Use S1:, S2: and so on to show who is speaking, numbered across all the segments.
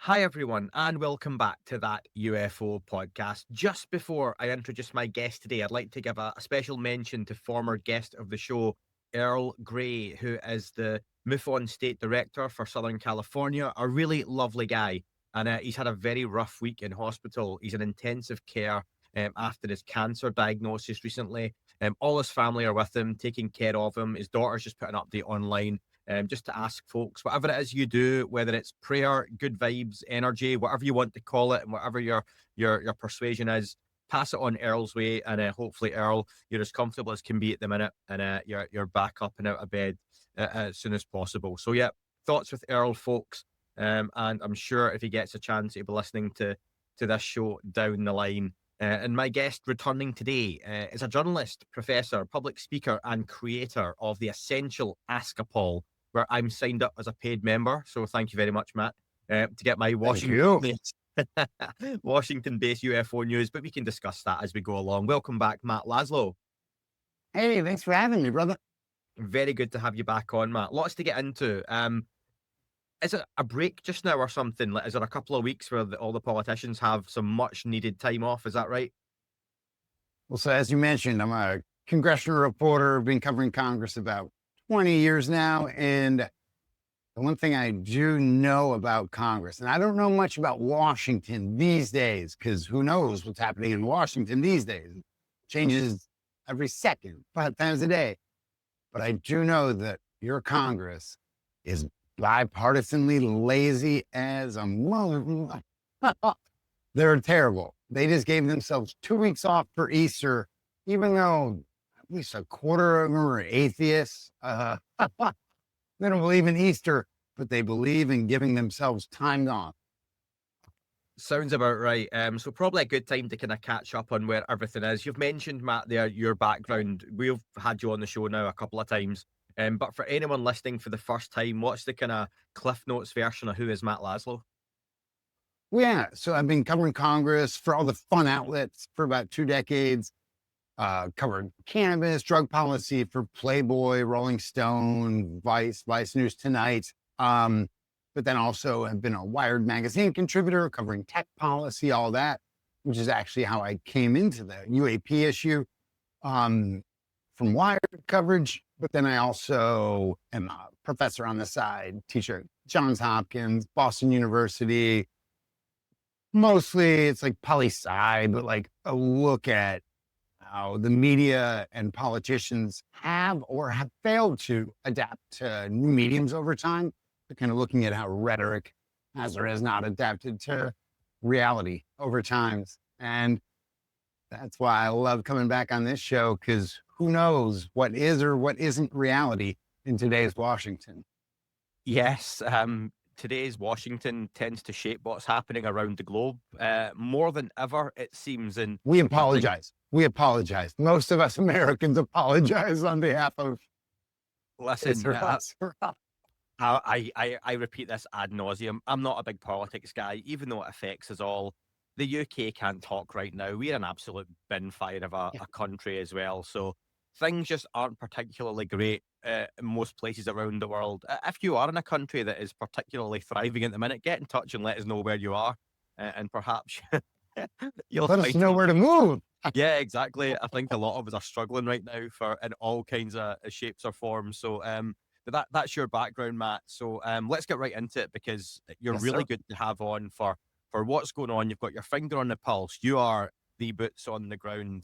S1: Hi, everyone, and welcome back to that UFO podcast. Just before I introduce my guest today, I'd like to give a special mention to former guest of the show, Earl Grey, who is the MUFON State Director for Southern California, a really lovely guy. And he's had a very rough week in hospital. He's in intensive care after his cancer diagnosis recently. All his family are with him, taking care of him. His daughter's just put an update online just to ask folks, whatever it is you do, whether it's prayer, good vibes, energy, whatever you want to call it, and whatever your persuasion is, pass it on Earl's way, and hopefully, Earl, you're as comfortable as can be at the minute, and you're back up and out of bed as soon as possible. So yeah, thoughts with Earl, folks, and I'm sure if he gets a chance, he'll be listening to this show down the line. And my guest returning today is a journalist, professor, public speaker, and creator of the essential Ask A Pol, where I'm signed up as a paid member. So thank you very much, Matt, to get my Washington-based Washington-based UFO news. But we can discuss that as we go along. Welcome back, Matt Laslo.
S2: Hey, thanks for having me, brother.
S1: Very good to have you back on, Matt. Lots to get into. Is it a break just now or something? Like, is there a couple of weeks where all the politicians have some much needed time off? Is that right?
S2: Well, so as you mentioned, I'm a congressional reporter, been covering Congress about 20 years now. And the one thing I do know about Congress, and I don't know much about Washington these days, because who knows what's happening in Washington these days. It changes every second, 5 times a day. But I do know that your Congress is bipartisanly lazy as a mother. They're terrible. They just gave themselves 2 weeks off for Easter, even though at least a quarter of them are atheists. They don't believe in Easter, but they believe in giving themselves time off.
S1: Sounds about right. So probably a good time to kind of catch up on where everything is. You've mentioned, Matt, there, your background. We've had you on the show now a couple of times. But for anyone listening for the first time, what's the kind of Cliff Notes version of who is Matt Laslo?
S2: Yeah, so I've been covering Congress for all the fun outlets for about 2 decades. Covered cannabis, drug policy for Playboy, Rolling Stone, Vice News Tonight. But then also have been a Wired magazine contributor, covering tech policy, all that, which is actually how I came into the UAP issue from Wired coverage. But then I also am a professor on the side, teacher at Johns Hopkins, Boston University. Mostly it's like poli-sci, but like a look at how the media and politicians have or have failed to adapt to new mediums over time. They're kind of looking at how rhetoric has or has not adapted to reality over times. And that's why I love coming back on this show, because who knows what is or what isn't reality in today's Washington.
S1: Yes, today's Washington tends to shape what's happening around the globe more than ever, it seems. And
S2: we apologize. We apologize. Most of us Americans apologize on behalf of.
S1: Listen, I repeat this ad nauseum. I'm not a big politics guy, even though it affects us all. The UK can't talk right now. We're an absolute bin fire of a country as well. So things just aren't particularly great in most places around the world. If you are in a country that is particularly thriving at the minute, get in touch and let us know where you are. And perhaps you'll
S2: let us know where to move.
S1: Yeah, exactly. I think a lot of us are struggling right now in all kinds of shapes or forms. So but that's your background, Matt. So let's get right into it, because you're really good to have on for what's going on. You've got your finger on the pulse. You are the boots on the ground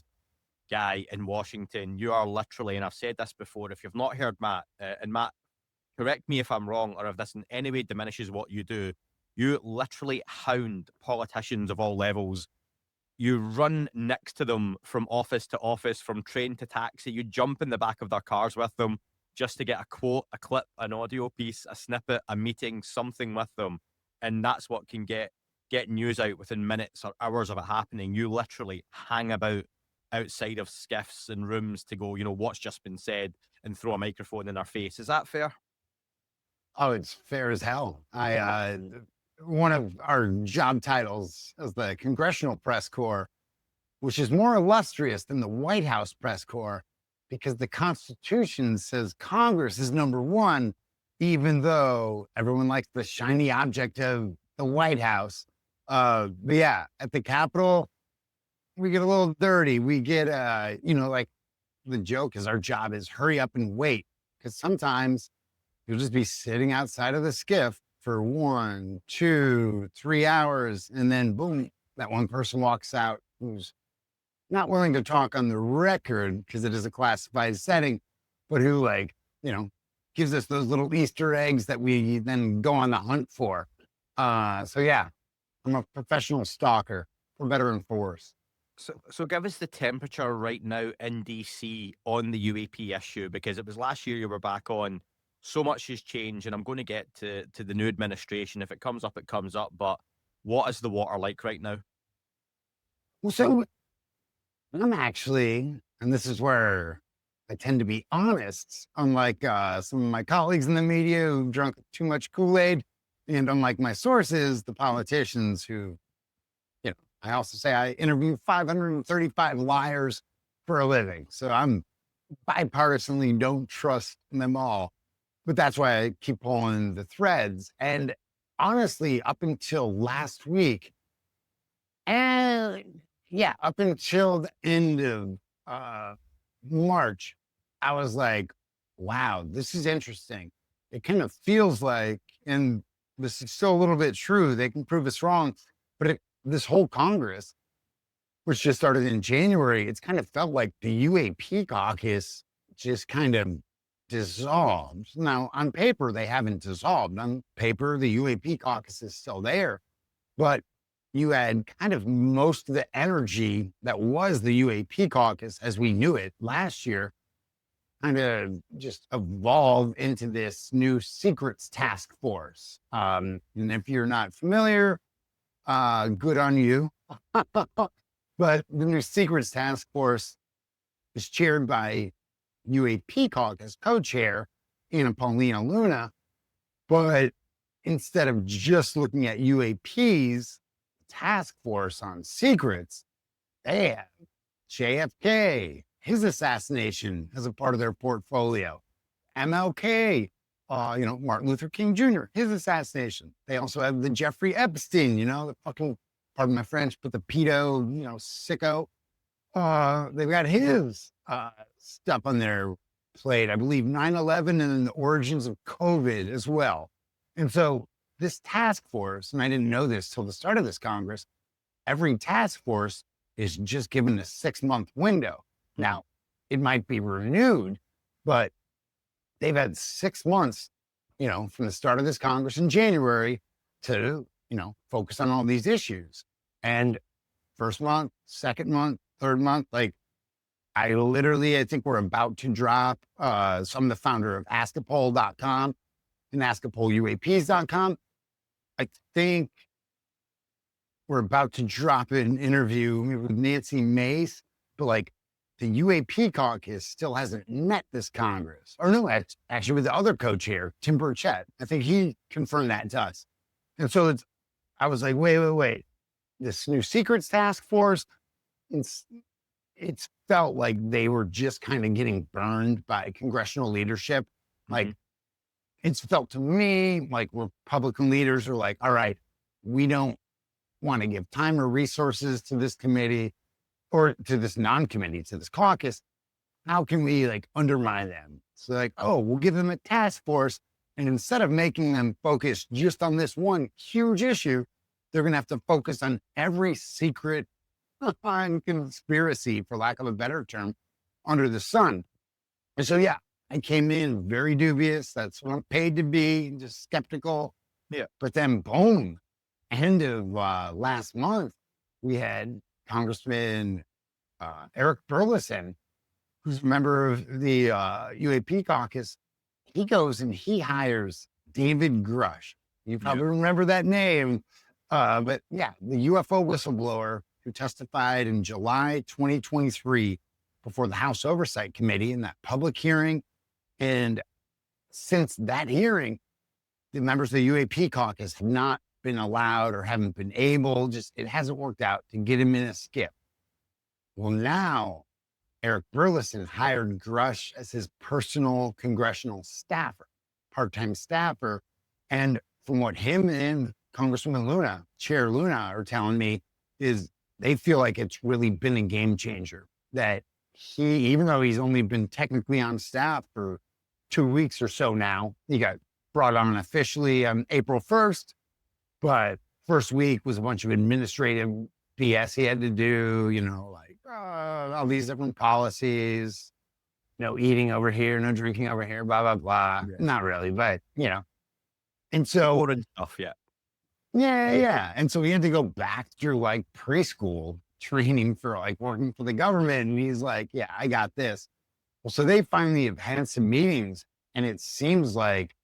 S1: guy in Washington. You are literally, and I've said this before, if you've not heard Matt, and Matt, correct me if I'm wrong, or if this in any way diminishes what you do, you literally hound politicians of all levels. You run next to them from office to office, from train to taxi. You jump in the back of their cars with them just to get a quote, a clip, an audio piece, a snippet, a meeting, something with them. And that's what can get news out within minutes or hours of it happening. You literally hang about outside of skiffs and rooms to go, what's just been said, and throw a microphone in their face. Is that fair?
S2: Oh, it's fair as hell. One of our job titles is the Congressional Press Corps, which is more illustrious than the White House Press Corps, because the Constitution says Congress is number one, even though everyone likes the shiny object of the White House. But yeah, at the Capitol, we get a little dirty. We get, like the joke is our job is hurry up and wait. Because sometimes you'll just be sitting outside of the Skiff for 1, 2, 3 hours. And then boom, that one person walks out who's not willing to talk on the record because it is a classified setting, but who gives us those little Easter eggs that we then go on the hunt for. So yeah, I'm a professional stalker, for better and for worse.
S1: So give us the temperature right now in DC on the UAP issue, because it was last year you were back on. So much has changed, and I'm going to get to the new administration. If it comes up, it comes up. But what is the water like right now?
S2: Well, so I'm actually, and this is where I tend to be honest, unlike some of my colleagues in the media who've drunk too much Kool-Aid, and unlike my sources, the politicians who, I also say I interview 535 liars for a living. So I'm bipartisanly don't trust them all. But that's why I keep pulling the threads. And honestly, up until last week, and yeah, up until the end of March, I was like, wow, this is interesting. It kind of feels like, and this is still a little bit true, they can prove us wrong, but this whole Congress, which just started in January, it's kind of felt like the UAP caucus just kind of dissolved. Now, on paper, they haven't dissolved. On paper, the UAP caucus is still there, but you had kind of most of the energy that was the UAP caucus as we knew it last year kind of just evolve into this new secrets task force. And if you're not familiar, good on you. But the new secrets task force is chaired by UAP caucus co-chair Anna Paulina Luna. But instead of just looking at UAP's task force on secrets, they have JFK, his assassination as a part of their portfolio. MLK, Martin Luther King Jr., his assassination. They also have the Jeffrey Epstein, the fucking, pardon my French, but the pedo, sicko. They've got his stuff on their plate. I believe 9/11 and the origins of COVID as well. And so this task force, and I didn't know this till the start of this Congress, every task force is just given a 6-month window. Now, it might be renewed, but they've had 6 months, from the start of this Congress in January to, focus on all these issues. And first month, second month, third month, I think we're about to drop, so I'm the founder of askapol.com and askapoluaps.com. I think we're about to drop an interview with Nancy Mace, but the UAP caucus still hasn't met this Congress. Or no, actually with the other co-chair, Tim Burchett. I think he confirmed that to us. And so I was like, wait. This new secrets task force, it's felt like they were just kind of getting burned by congressional leadership. It's felt to me like Republican leaders are like, all right, we don't want to give time or resources to this committee or to this non-committee, to this caucus. How can we undermine them? So we'll give them a task force. And instead of making them focus just on this one huge issue, they're going to have to focus on every secret conspiracy, for lack of a better term, under the sun. And so, yeah, I came in very dubious. That's what I'm paid to be, just skeptical.
S1: Yeah.
S2: But then, boom, end of last month, we had Congressman Eric Burleson, who's a member of the UAP caucus. He goes and he hires David Grush. You probably remember that name. But yeah, the UFO whistleblower who testified in July 2023 before the House Oversight Committee in that public hearing. And since that hearing, the members of the UAP caucus have not been allowed or haven't been able, it hasn't worked out to get him in a skip. Well, now Eric Burleson hired Grush as his personal congressional staffer, part-time staffer. And from what him and Congresswoman Luna, Chair Luna, are telling me is they feel like it's really been a game changer. That he, even though he's only been technically on staff for 2 weeks or so now, he got brought on officially on April 1st, but first week was a bunch of administrative BS he had to do, like all these different policies, no eating over here, no drinking over here, blah, blah, blah.
S1: Yeah.
S2: Not really, but, and so,
S1: Boring stuff, yeah.
S2: yeah. And so he had to go back through like preschool training for like working for the government. And he's like, yeah, I got this. Well, so they finally have had some meetings, and it seems like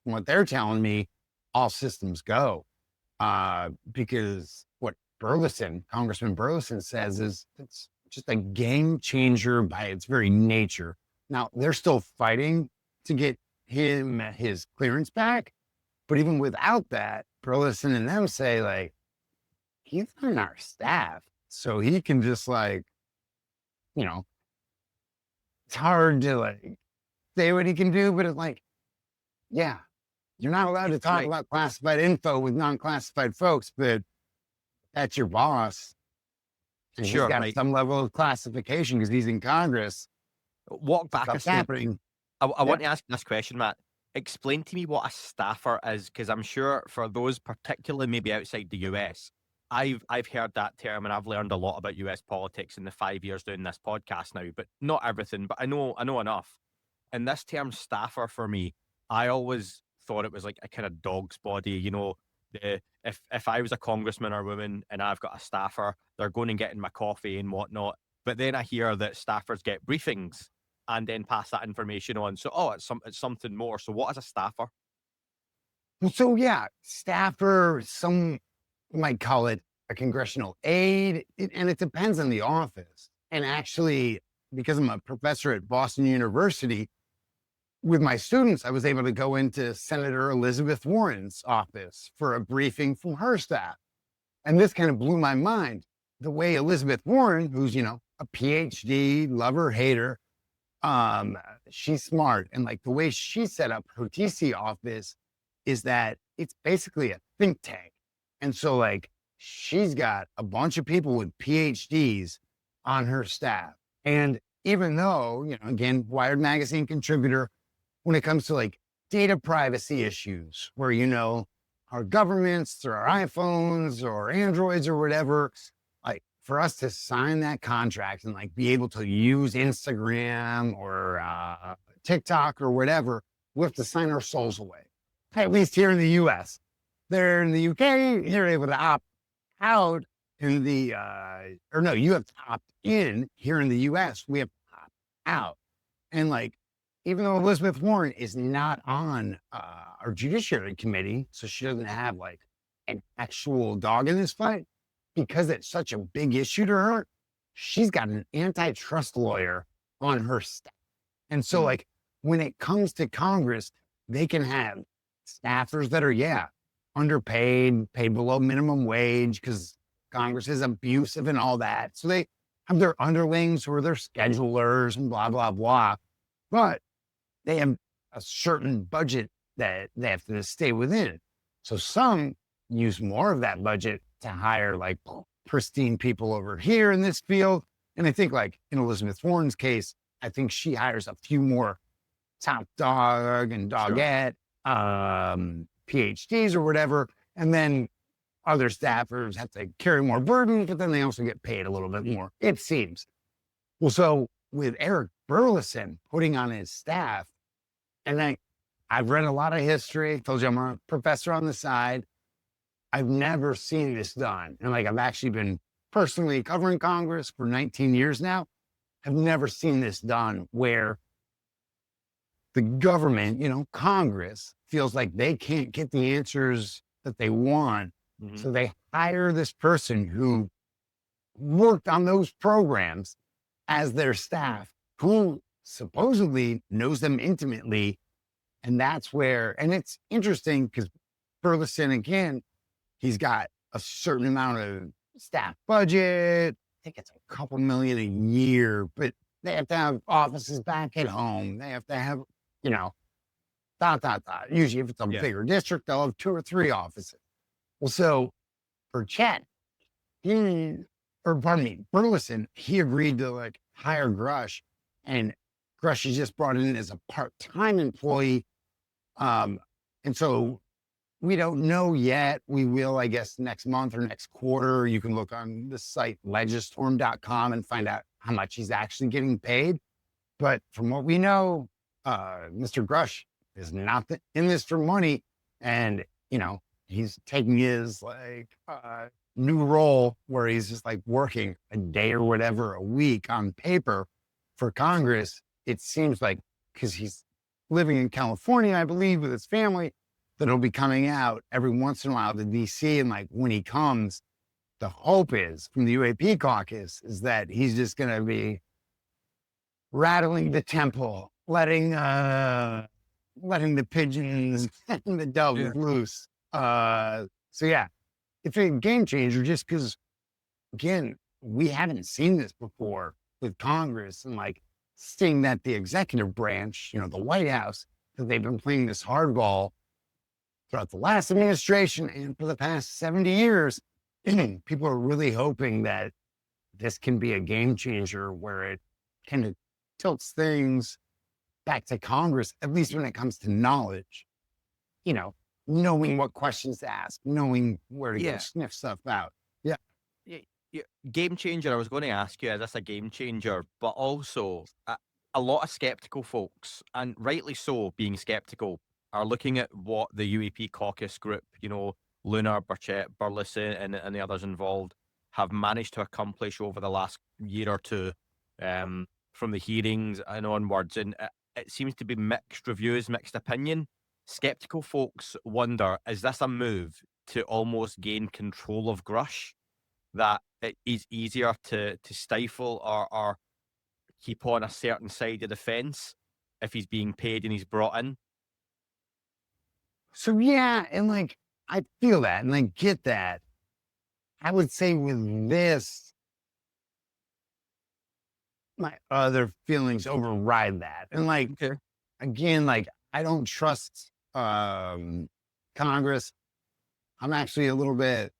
S2: from what they're telling me, all systems go. Because what Congressman Burleson says is it's just a game changer by its very nature. Now, they're still fighting to get his clearance back. But even without that, Burleson and them say, like, he's on our staff. So he can just like, it's hard to like say what he can do, but it's like, yeah, you're not allowed to talk about classified info with non-classified folks, but that's your boss. And
S1: Sure,
S2: he's got
S1: right.
S2: some level of classification because he's in Congress.
S1: Walk back a
S2: Stuff's
S1: step.
S2: happening.
S1: I want to ask this question, Matt. Explain to me what a staffer is, because I'm sure for those particularly maybe outside the US, I've heard that term and I've learned a lot about US politics in the 5 years doing this podcast now, but not everything, but I know enough. And this term staffer for me, I always thought it was like a kind of dog's body, if I was a congressman or woman and I've got a staffer, they're going and getting my coffee and whatnot. But then I hear that staffers get briefings and then pass that information on. So, it's something more. So what is a staffer?
S2: Well, so yeah, staffer, some might call it a congressional aide, and it depends on the office. And actually, because I'm a professor at Boston University, with my students, I was able to go into Senator Elizabeth Warren's office for a briefing from her staff. And this kind of blew my mind. The way Elizabeth Warren, who's, a PhD, lover, hater, she's smart. And like the way she set up her DC office is that it's basically a think tank. And so like she's got a bunch of people with PhDs on her staff. And even though, again, Wired Magazine contributor, when it comes to like data privacy issues where, our governments through our iPhones or Androids or whatever, like for us to sign that contract and like be able to use Instagram or TikTok or whatever, we have to sign our souls away. At least here in the US. There in the UK, you're able to opt out in the, you have to opt in. Here in the US, we have to opt out. And like, even though Elizabeth Warren is not on our Judiciary Committee, so she doesn't have like an actual dog in this fight, because it's such a big issue to her, she's got an antitrust lawyer on her staff. And so like when it comes to Congress, they can have staffers that are, underpaid, paid below minimum wage because Congress is abusive and all that. So they have their underlings who are their schedulers and blah, blah, blah. But they have a certain budget that they have to stay within. So some use more of that budget to hire like pristine people over here in this field. And I think like in Elizabeth Warren's case, I think she hires a few more top dog and dogette, PhDs or whatever. And then other staffers have to carry more burden, but then they also get paid a little bit more, it seems. Well, so with Eric Burleson putting on his staff, and I've read a lot of history, told you I'm a professor on the side. I've never seen this done. And like, I've actually been personally covering Congress for 19 years now. I've never seen this done where the government, Congress, feels like they can't get the answers that they want. Mm-hmm. So they hire this person who worked on those programs as their staff, who supposedly knows them intimately. And that's where, and it's interesting because Burleson, again, he's got a certain amount of staff budget. I think it's a couple million a year, but they have to have offices back at home. They have to have, dot. Usually if it's a bigger district, they'll have 2 or 3 offices. Well, so for Chet, he, or pardon me, Burleson, he agreed to like hire Grush, and Grush is just brought in as a part-time employee. Um, and so we don't know yet. We will, I guess, next month or next quarter. You can look on the site legistorm.com and find out how much he's actually getting paid. But from what we know, Mr. Grush is not in this for money. And, he's taking his new role where he's just like working a day or whatever a week on paper for Congress. It seems like because he's living in California, I believe, with his family, that he'll be coming out every once in a while to DC. And like when he comes, the hope is from the UAP caucus is that he's just going to be rattling the temple, letting the pigeons and the doves loose. So yeah, it's a game changer just because, again, we haven't seen this before with Congress and like seeing that the executive branch, the White House, that they've been playing this hardball throughout the last administration and for the past 70 years. People are really hoping that this can be a game changer where it kind of tilts things back to Congress, at least when it comes to knowledge, knowing what questions to ask, knowing where to go sniff stuff out. Yeah.
S1: Game changer. I was going to ask you, is this a game changer? But also, a lot of skeptical folks, and rightly so, being skeptical, are looking at what the UAP caucus group, Lunar, Burchett, Burleson, and the others involved have managed to accomplish over the last year or two, from the hearings and onwards. And it seems to be mixed reviews, mixed opinion. Skeptical folks wonder, is this a move to almost gain control of Grush, that it is easier to stifle or keep on a certain side of the fence if he's being paid and he's brought in?
S2: So yeah, and like I feel that and I get that. I would say with this, my other feelings override that. And like
S1: Okay.
S2: again, like I don't trust Congress. I'm actually a little bit,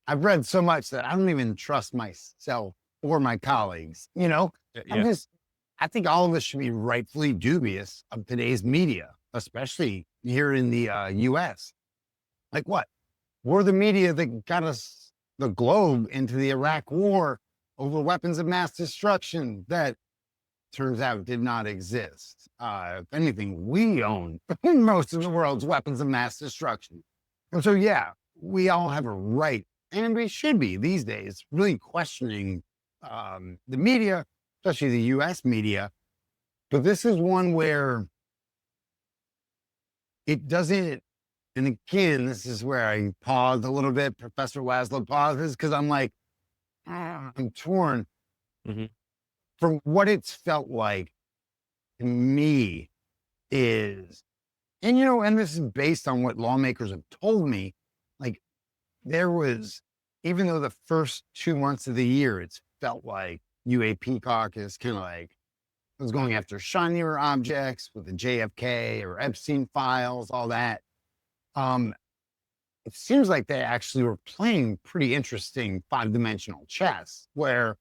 S2: I've read so much that I don't even trust myself or my colleagues.
S1: Yeah.
S2: I think all of us should be rightfully dubious of today's media, especially here in the US. Like what? We're the media that got us the globe into the Iraq war over weapons of mass destruction that turns out did not exist. If anything, we own most of the world's weapons of mass destruction. And so, yeah, we all have a right, and we should be these days, really questioning the media, especially the US media. But this is one where it doesn't, and again, this is where I paused a little bit. Professor Laslo pauses because I'm like, I'm torn.
S1: Mm-hmm.
S2: From what it's felt like to me is, and this is based on what lawmakers have told me, like there was, even though the first 2 months of the year, it's felt like UAP caucus kind of like was going after shinier objects with the JFK or Epstein files, all that. It seems like they actually were playing pretty interesting 5-dimensional chess where,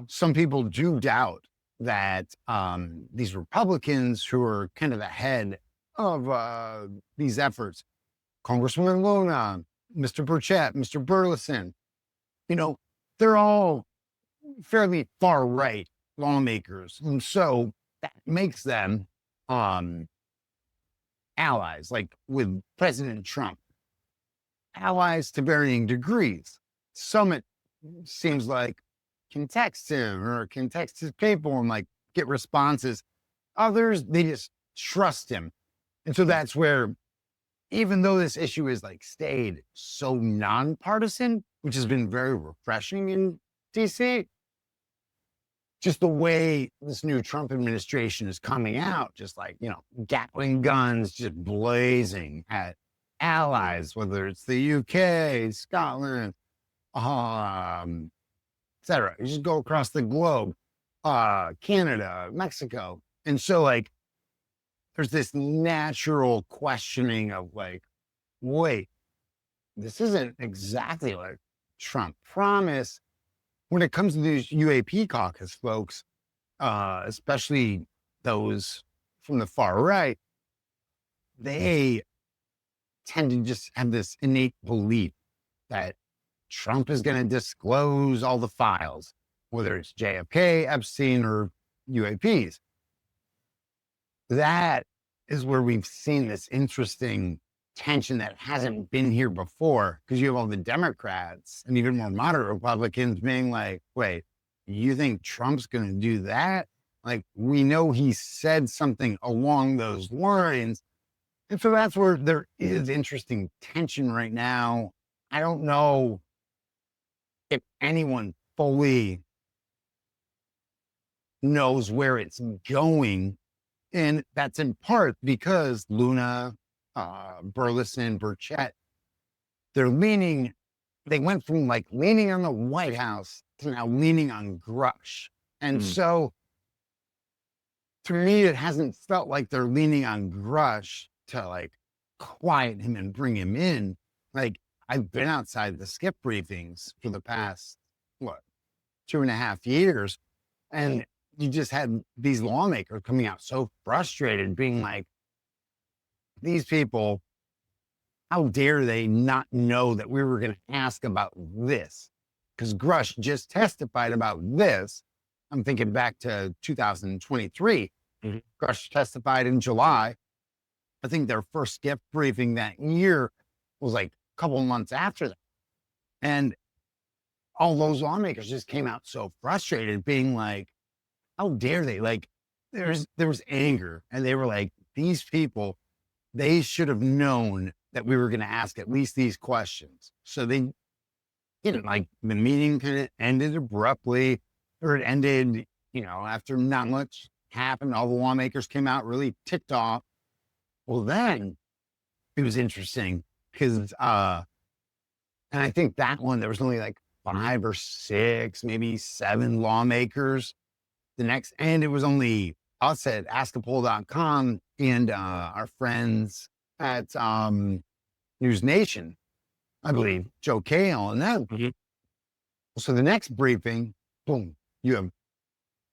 S2: some people do doubt that these Republicans who are kind of ahead of these efforts, Congresswoman Luna, Mr. Burchett, Mr. Burleson, they're all fairly far right lawmakers. And so that makes them allies, like with President Trump, allies to varying degrees. Some, it seems like, can text him or can text his people and like get responses. Others, they just trust him. And so that's where, even though this issue is like stayed so nonpartisan, which has been very refreshing in DC, just the way this new Trump administration is coming out, just like, Gatling guns just blazing at allies, whether it's the UK, Scotland, etc. You just go across the globe, Canada, Mexico. And so like, there's this natural questioning of like, wait, this isn't exactly like Trump promised. When it comes to these UAP caucus folks, especially those from the far right, they tend to just have this innate belief that Trump is going to disclose all the files, whether it's JFK, Epstein, or UAPs. That is where we've seen this interesting tension that hasn't been here before, because you have all the Democrats and even more moderate Republicans being like, wait, you think Trump's going to do that? Like, we know he said something along those lines. And so that's where there is interesting tension right now. I don't know if anyone fully knows where it's going. And that's in part because Luna, Burleson, Burchett, they went from like leaning on the White House to now leaning on Grush. And so to me, it hasn't felt like they're leaning on Grush to like quiet him and bring him in. Like, I've been outside the Skiff briefings for the past, 2.5 years. And you just had these lawmakers coming out so frustrated, being like, these people, how dare they not know that we were going to ask about this? Because Grush just testified about this. I'm thinking back to 2023. Grush testified in July. I think their first Skiff briefing that year was like a couple of months after that. And all those lawmakers just came out so frustrated, being like, how dare they? Like, there was anger, and they were like, these people, they should have known that we were going to ask at least these questions. So they, like, the meeting kind of ended abruptly, or it ended, after not much happened. All the lawmakers came out really ticked off. Well, then it was interesting because, and I think that one, there was only like 5 or 6, maybe 7 lawmakers. And it was only us at askapol.com and our friends at News Nation, I believe, Joe Cahill and them. So the next briefing, boom, you have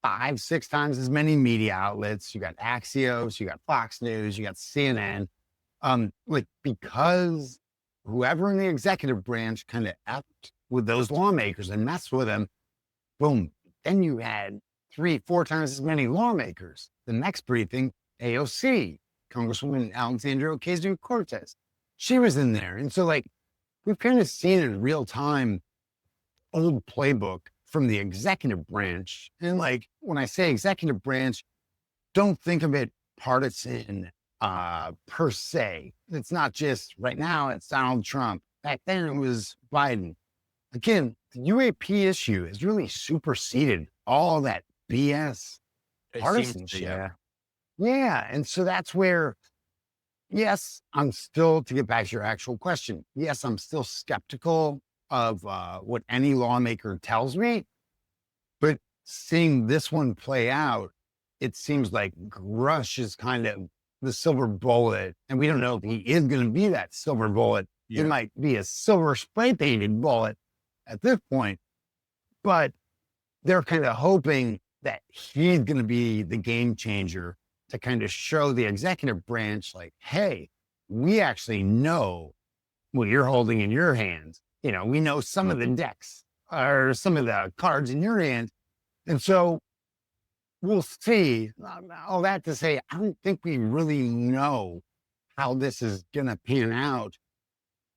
S2: 5, 6 times as many media outlets. You got Axios, you got Fox News, you got CNN. Because whoever in the executive branch kind of effed with those lawmakers and messed with them, boom, then you had 3, 4 times as many lawmakers. The next briefing, AOC, Congresswoman Alexandria Ocasio-Cortez, she was in there. And so, like, we've kind of seen in real time old playbook from the executive branch. And like, when I say executive branch, don't think of it partisan per se. It's not just right now, it's Donald Trump. Back then it was Biden. Again, the UAP issue has really superseded all that BS partisanship. Yeah. And so that's where, yes, I'm still, to get back to your actual question, yes, I'm still skeptical of what any lawmaker tells me. But seeing this one play out, it seems like Grush is kind of the silver bullet. And we don't know if he is going to be that silver bullet. It might be a silver spray painted bullet at this point. But they're kind of hoping that he's going to be the game changer to kind of show the executive branch, like, hey, we actually know what you're holding in your hands. We know some of the decks or some of the cards in your hand. And so we'll see. All that to say, I don't think we really know how this is going to pan out.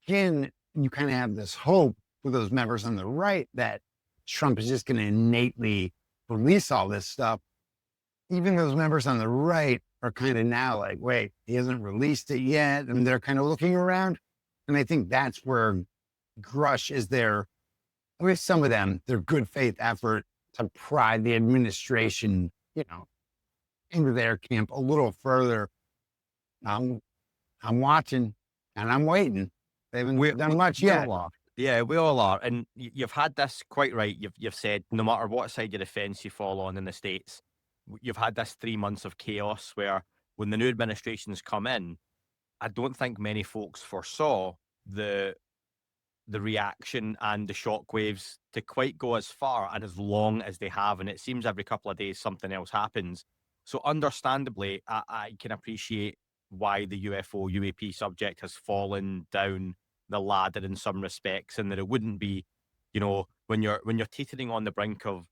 S2: Again, you kind of have this hope with those members on the right that Trump is just going to innately release all this stuff. Even those members on the right are kind of now like, wait, he hasn't released it yet. And they're kind of looking around. And I think that's where Grush is there, with some of them, their good faith effort to pry the administration, into their camp a little further. I'm watching and I'm waiting. They haven't done much yet.
S1: Yeah, we all are. And you've had this quite right. You've said no matter what side of the fence you fall on in the States, you've had this 3 months of chaos where when the new administrations come in, I don't think many folks foresaw the the reaction and the shockwaves to quite go as far and as long as they have. And it seems every couple of days something else happens. So understandably, I can appreciate why the UFO UAP subject has fallen down the ladder in some respects, and that it wouldn't be, when you're teetering on the brink of,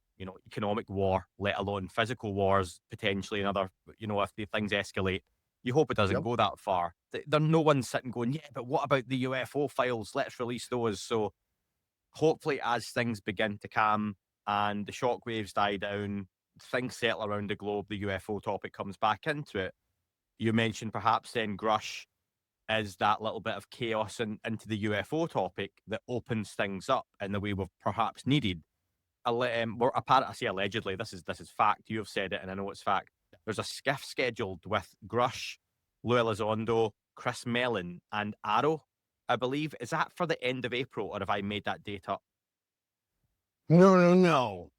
S1: economic war, let alone physical wars potentially, and other, if the things escalate, you hope it doesn't
S2: Yep.
S1: go that far. There's no one sitting going, yeah, but what about the UFO files? Let's release those. So hopefully, as things begin to calm and the shockwaves die down, things settle around the globe, the UFO topic comes back into it. You mentioned perhaps then Grush is that little bit of chaos into the UFO topic that opens things up in the way we've perhaps needed. I say allegedly, this is fact. You have said it, and I know it's fact. There's a skiff scheduled with Grush, Lou Elizondo, Chris Mellon, and Arrow, I believe. Is that for the end of April, or have I made that date up?
S2: No.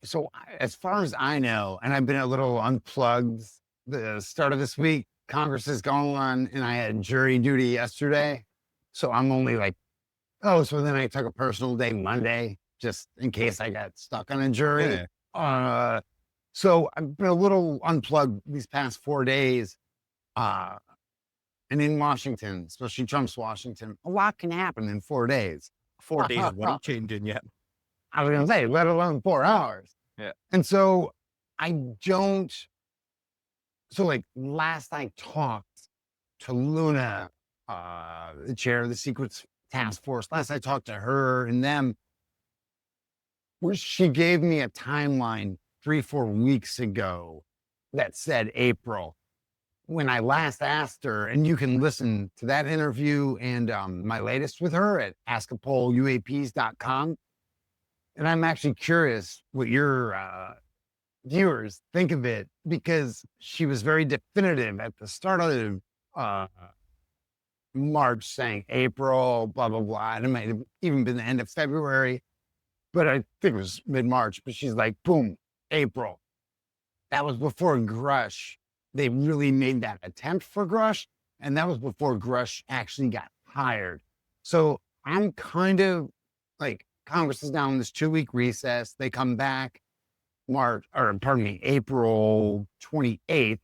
S2: So as far as I know, and I've been a little unplugged the start of this week, Congress is going on, and I had jury duty yesterday. So I'm only like, so then I took a personal day Monday, just in case I got stuck on a jury.
S1: Yeah.
S2: So I've been a little unplugged these past 4 days. And in Washington, especially Trump's Washington, a lot can happen in 4 days.
S1: 4 days of world changing yet.
S2: I was going to say, let alone 4 hours.
S1: Yeah.
S2: And so like last I talked to Luna, the chair of the Secrets Task Force, last I talked to her and them, where she gave me a timeline 3-4 weeks ago that said April. When I last asked her, and you can listen to that interview and my latest with her at Ask A Pol, UAPs.com. And I'm actually curious what your viewers think of it, because she was very definitive at the start of March, saying April, blah, blah, blah. And it might have even been the end of February, but I think it was mid-March. But she's like, boom, April. That was before Grush. They really made that attempt for Grush, and that was before Grush actually got hired. So I'm kind of like, Congress is now in this 2-week recess. They come back April 28th,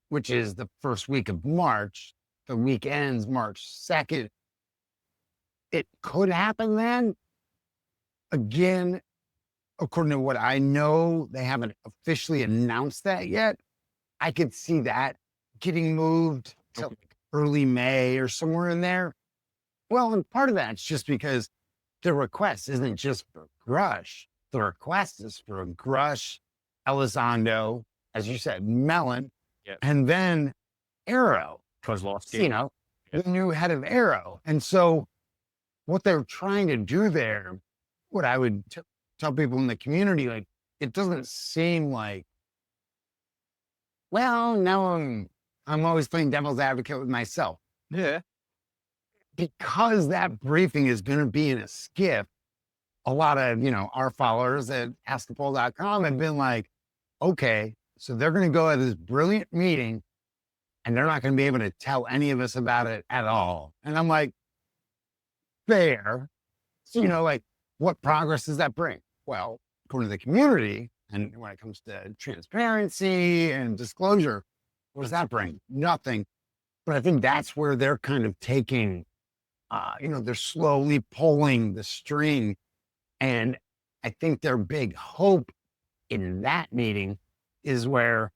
S2: which is the first week of March. The week ends March 2nd. It could happen then. Again, according to what I know, they haven't officially announced that yet. I could see that getting moved to like early May or somewhere in there. Well, and part of that's just because the request isn't just for Grush. The request is for Grush, Elizondo, as you said, Mellon, and then Arrow.
S1: Kozlowski.
S2: The new head of Arrow. And so what they're trying to do there, what I would tell people in the community, like, it doesn't seem like, well, now I'm always playing devil's advocate with myself.
S1: Yeah.
S2: Because that briefing is going to be in a skiff, a lot of, our followers at askapol.com have been like, okay, so they're going to go at this brilliant meeting and they're not going to be able to tell any of us about it at all. And I'm like, fair. So, like, what progress does that bring? Well, according to the community, and when it comes to transparency and disclosure, what does that bring? Nothing. But I think that's where they're kind of taking, they're slowly pulling the string. And I think their big hope in that meeting is where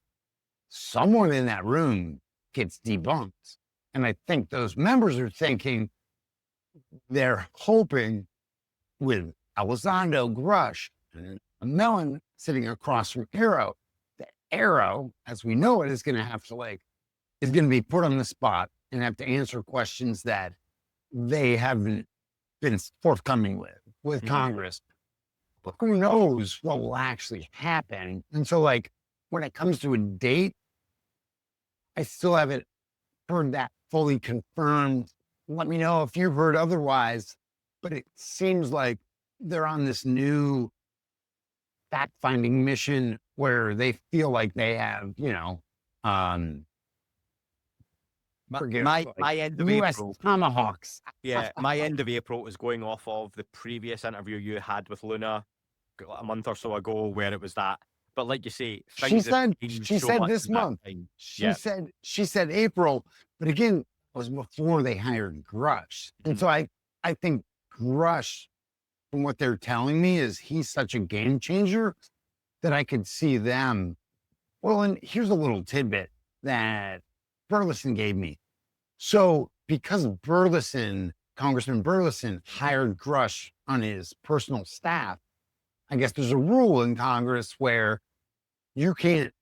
S2: someone in that room gets debunked. And I think those members are thinking, they're hoping with Elizondo, Grush, and Mellon sitting across from Arrow, the Arrow, as we know it, is going to have to is going to be put on the spot and have to answer questions that they haven't been forthcoming with Congress. But who knows what will actually happen? And so, when it comes to a date, I still haven't heard that fully confirmed. Let me know if you've heard otherwise, but it seems like they're on this new fact-finding mission where they feel like they have,
S1: My,
S2: forget
S1: my,
S2: like
S1: my end of
S2: U.S.
S1: April.
S2: tomahawks.
S1: Yeah, my end of April was going off of the previous interview you had with Luna a month or so ago, where it was that. But like you say, things have changed
S2: She
S1: so
S2: said
S1: much
S2: this
S1: in that
S2: month.
S1: time.
S2: She
S1: Yeah.
S2: said April, but again, it was before they hired Grush. And so I think Grush, from what they're telling me, is he's such a game changer that I could see them. Well, and here's a little tidbit that Burleson gave me. So because Congressman Burleson hired Grush on his personal staff, I guess there's a rule in Congress where you can't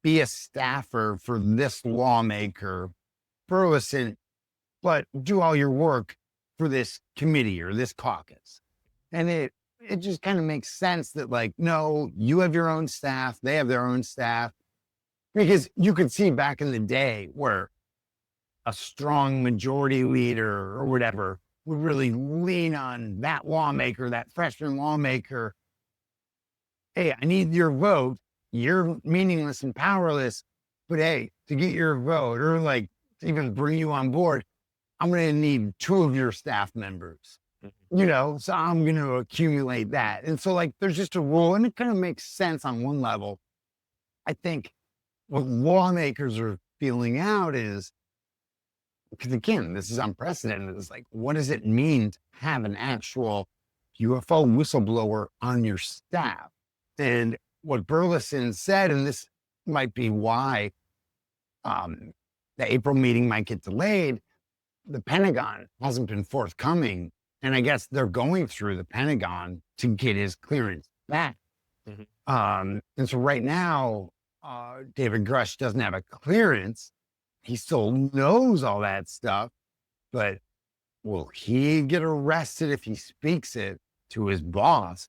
S2: be a staffer for this lawmaker, Burleson, but do all your work for this committee or this caucus. And it just kind of makes sense that, like, no, you have your own staff, they have their own staff. Because you could see back in the day where a strong majority leader or whatever would really lean on that lawmaker, that freshman lawmaker. Hey, I need your vote. You're meaningless and powerless, but hey, to get your vote or like to even bring you on board, I'm going to need 2 of your staff members, so I'm going to accumulate that. And so like, there's just a rule and it kind of makes sense on one level. I think what lawmakers are feeling out is, because again, this is unprecedented. It's like, what does it mean to have an actual UFO whistleblower on your staff? And what Burleson said, and this might be why the April meeting might get delayed, the Pentagon hasn't been forthcoming. And I guess they're going through the Pentagon to get his clearance back. And so right now, David Grush doesn't have a clearance. He still knows all that stuff, but will he get arrested if he speaks it to his boss,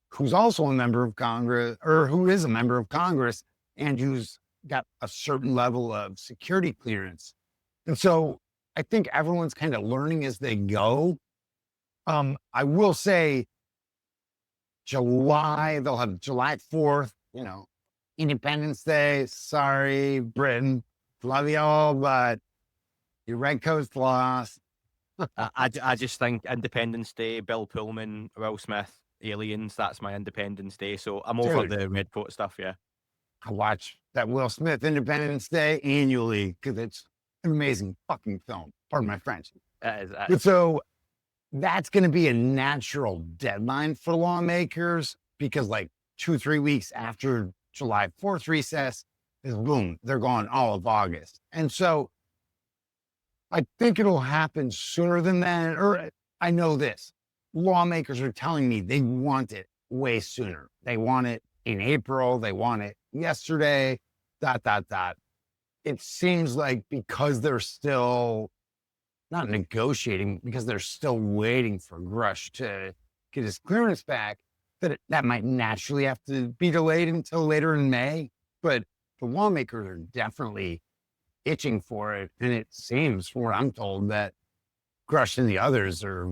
S2: who's also a member of Congress, or who is a member of Congress, and who's got a certain level of security clearance? And so I think everyone's kind of learning as they go. I will say they'll have July 4th, Independence Day. Sorry, Britain. Love y'all, but your Red Coast lost.
S1: I just think Independence Day, Bill Pullman, Will Smith, Aliens, that's my Independence Day. So I'm over
S2: Dude,
S1: the red coat stuff, yeah.
S2: I watch that Will Smith Independence Day annually because it's an amazing fucking film. Pardon my French. But so that's going to be a natural deadline for lawmakers because like 2-3 weeks after July 4th recess is boom, they're gone all of August. And so I think it'll happen sooner than that. Or I know this, lawmakers are telling me they want it way sooner. They want it in April. They want it yesterday, ... It seems like because they're still not negotiating, because they're still waiting for Grush to get his clearance back, that might naturally have to be delayed until later in May. But the lawmakers are definitely itching for it. And it seems, from what I'm told, that Grush and the others are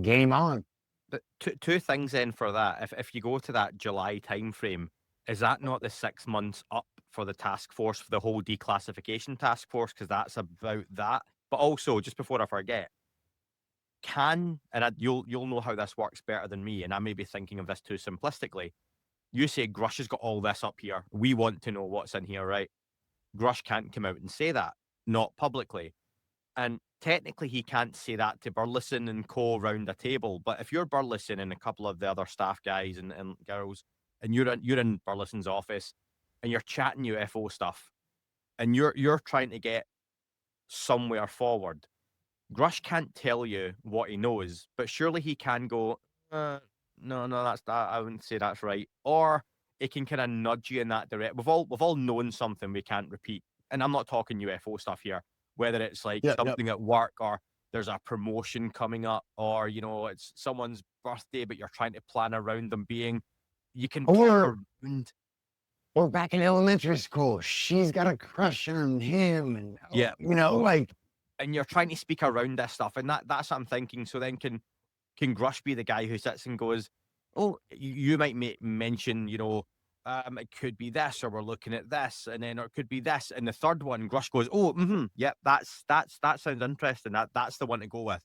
S2: game on.
S1: But two things then for that. If you go to that July timeframe, is that not the 6 months up for the task force, for the whole declassification task force? Because that's about that. But also, just before I forget, you'll know how this works better than me, and I may be thinking of this too simplistically. You say Grush has got all this up here. We want to know what's in here, right? Grush can't come out and say that, not publicly. And technically, he can't say that to Burleson and co round a table. But if you're Burleson and a couple of the other staff guys and girls, and you're in Burleson's office, and you're chatting UFO stuff, and you're trying to get somewhere forward, Grush can't tell you what he knows, but surely he can go, no, that's that. I wouldn't say that's right. Or it can kind of nudge you in that direction. We've all known something we can't repeat. And I'm not talking UFO stuff here, whether it's like something at work or there's a promotion coming up or, it's someone's birthday, but you're trying to plan around them being, you can plan around.
S2: Or back in elementary school, she's got a crush on him. And,
S1: yeah,
S2: like.
S1: And you're trying to speak around this stuff. And that's what I'm thinking. So then can Grush be the guy who sits and goes, oh, you might mention, it could be this, or we're looking at this, and then or it could be this, and the third one, Grush goes, oh, yep, that sounds interesting. That's the one to go with.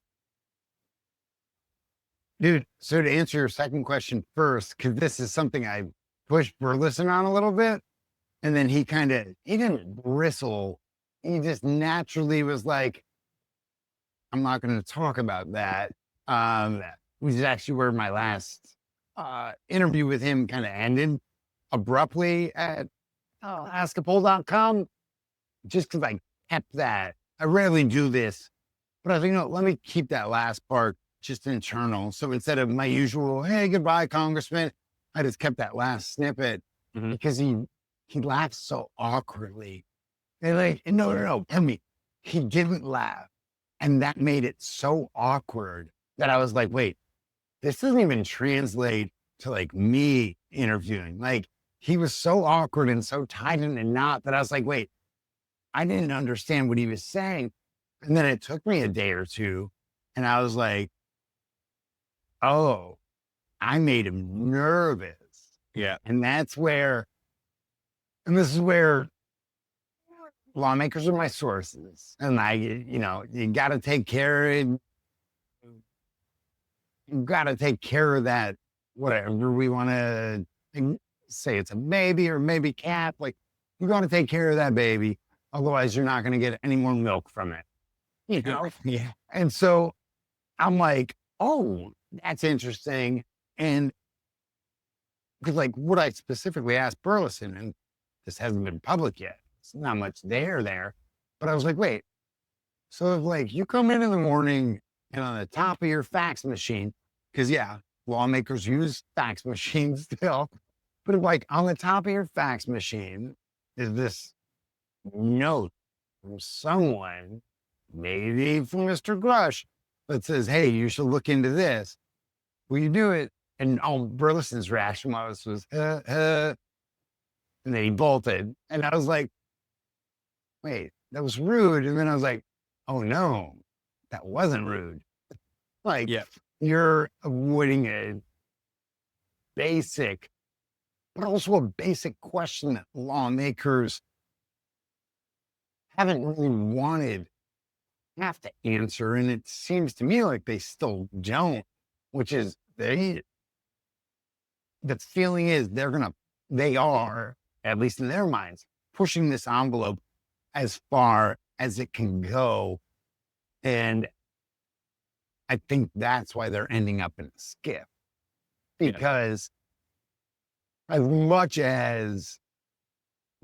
S2: Dude, so to answer your second question first, because this is something I pushed Burleson on a little bit, and then he didn't bristle. He just naturally was like, I'm not going to talk about that. Which is actually where my last interview with him kind of ended abruptly at askapol.com, just because I kept that. I rarely do this, but I was like, let me keep that last part just internal. So instead of my usual, hey, goodbye, Congressman, I just kept that last snippet because he laughed so awkwardly. And like, no, tell me, he didn't laugh. And that made it so awkward that I was like, wait, this doesn't even translate to like me interviewing. Like, he was so awkward and so tied in a knot that I was like, wait, I didn't understand what he was saying. And then it took me a day or two, and I was like, oh, I made him nervous.
S1: Yeah.
S2: And this is where lawmakers are my sources. And you got to take care of, that, whatever we want to say, it's a baby or maybe cat. Like, you got to take care of that baby. Otherwise, you're not going to get any more milk from it. Yeah. And so I'm like, oh, that's interesting. And because like what I specifically asked Burleson, and this hasn't been public yet, it's not much there, but I was like, wait, so if like you come in the morning and on the top of your fax machine, because yeah, lawmakers use fax machines still, but if like on the top of your fax machine is this note from someone, maybe from Mr. Grush, that says, hey, you should look into this. Will you do it? And Burleson's reaction was, and then he bolted. And I was like, wait, that was rude. And then I was like, oh no, that wasn't rude. Like, you're avoiding a basic, but also a basic question that lawmakers haven't really wanted have to answer. And it seems to me like they still don't, which is the feeling is they are, at least in their minds, pushing this envelope as far as it can go. And I think that's why they're ending up in a skiff. Because as much as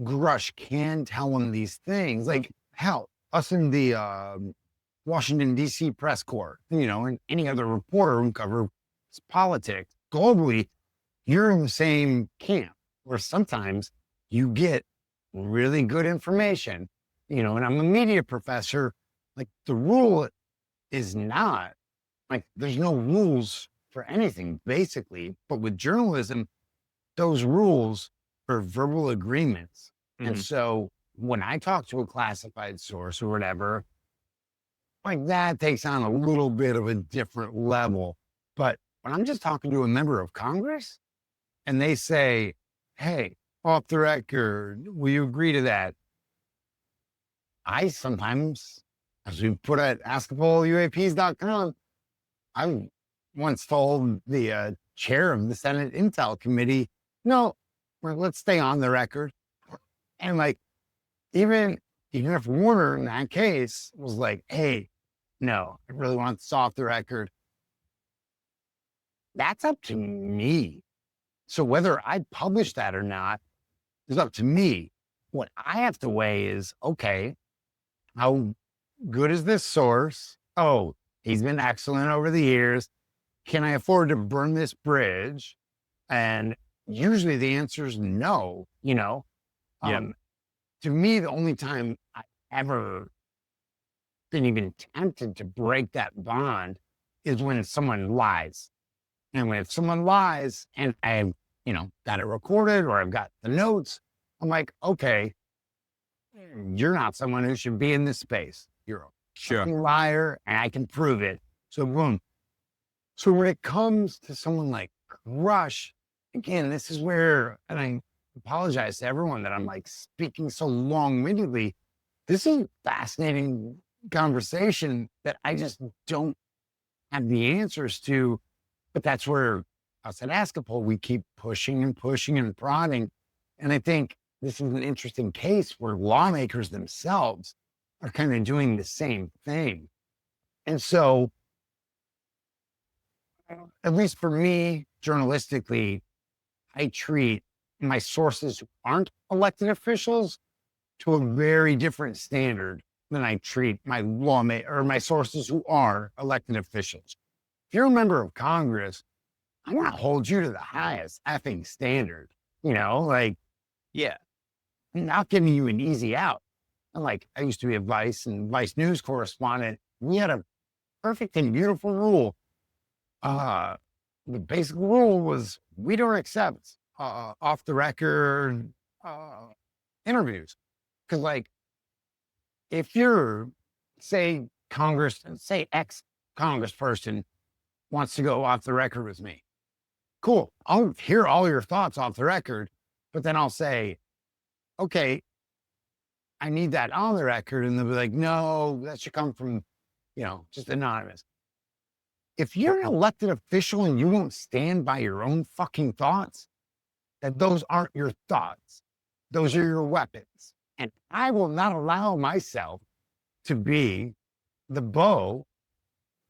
S2: Grush can tell them these things, like hell, us in the Washington, D.C. press corps, and any other reporter who covers politics globally, you're in the same camp where sometimes you get really good information, and I'm a media professor. Like, the rule is not like there's no rules for anything basically, but with journalism, those rules are verbal agreements. And so when I talk to a classified source or whatever, like that takes on a little bit of a different level. But when I'm just talking to a member of Congress and they say, hey, off the record, will you agree to that? I sometimes, as we put at askapoluaps.com, I once told the chair of the Senate Intel Committee, no, let's stay on the record. And like, even if Warner in that case was like, hey, no, I really want this off the record, that's up to me. So whether I publish that or not is up to me. What I have to weigh is, okay, how good is this source? Oh, he's been excellent over the years. Can I afford to burn this bridge? And usually the answer is no, To me, the only time I ever been even tempted to break that bond is when someone lies. And if someone lies and I've, got it recorded or I've got the notes, I'm like, okay, you're not someone who should be in this space. You're a fucking liar and I can prove it. So boom. So when it comes to someone like Grush, again, this is where, and apologize to everyone that I'm like speaking so long-windedly. This is a fascinating conversation that I just don't have the answers to. But that's where us at Ask A Pol, we keep pushing and pushing and prodding. And I think this is an interesting case where lawmakers themselves are kind of doing the same thing. And so, at least for me, journalistically, I treat my sources who aren't elected officials to a very different standard than I treat my my sources who are elected officials. If you're a member of Congress, I'm gonna hold you to the highest effing standard. Like,
S1: Yeah.
S2: I'm not giving you an easy out. And like, I used to be a Vice and Vice News correspondent. We had a perfect and beautiful rule. The basic rule was we don't accept off the record interviews. Because, like, if you're, say, say ex Congressperson wants to go off the record with me, cool. I'll hear all your thoughts off the record, but then I'll say, okay, I need that on the record. And they'll be like, no, that should come from, just anonymous. If you're an elected official and you won't stand by your own fucking thoughts, that those aren't your thoughts. Those are your weapons. And I will not allow myself to be the bow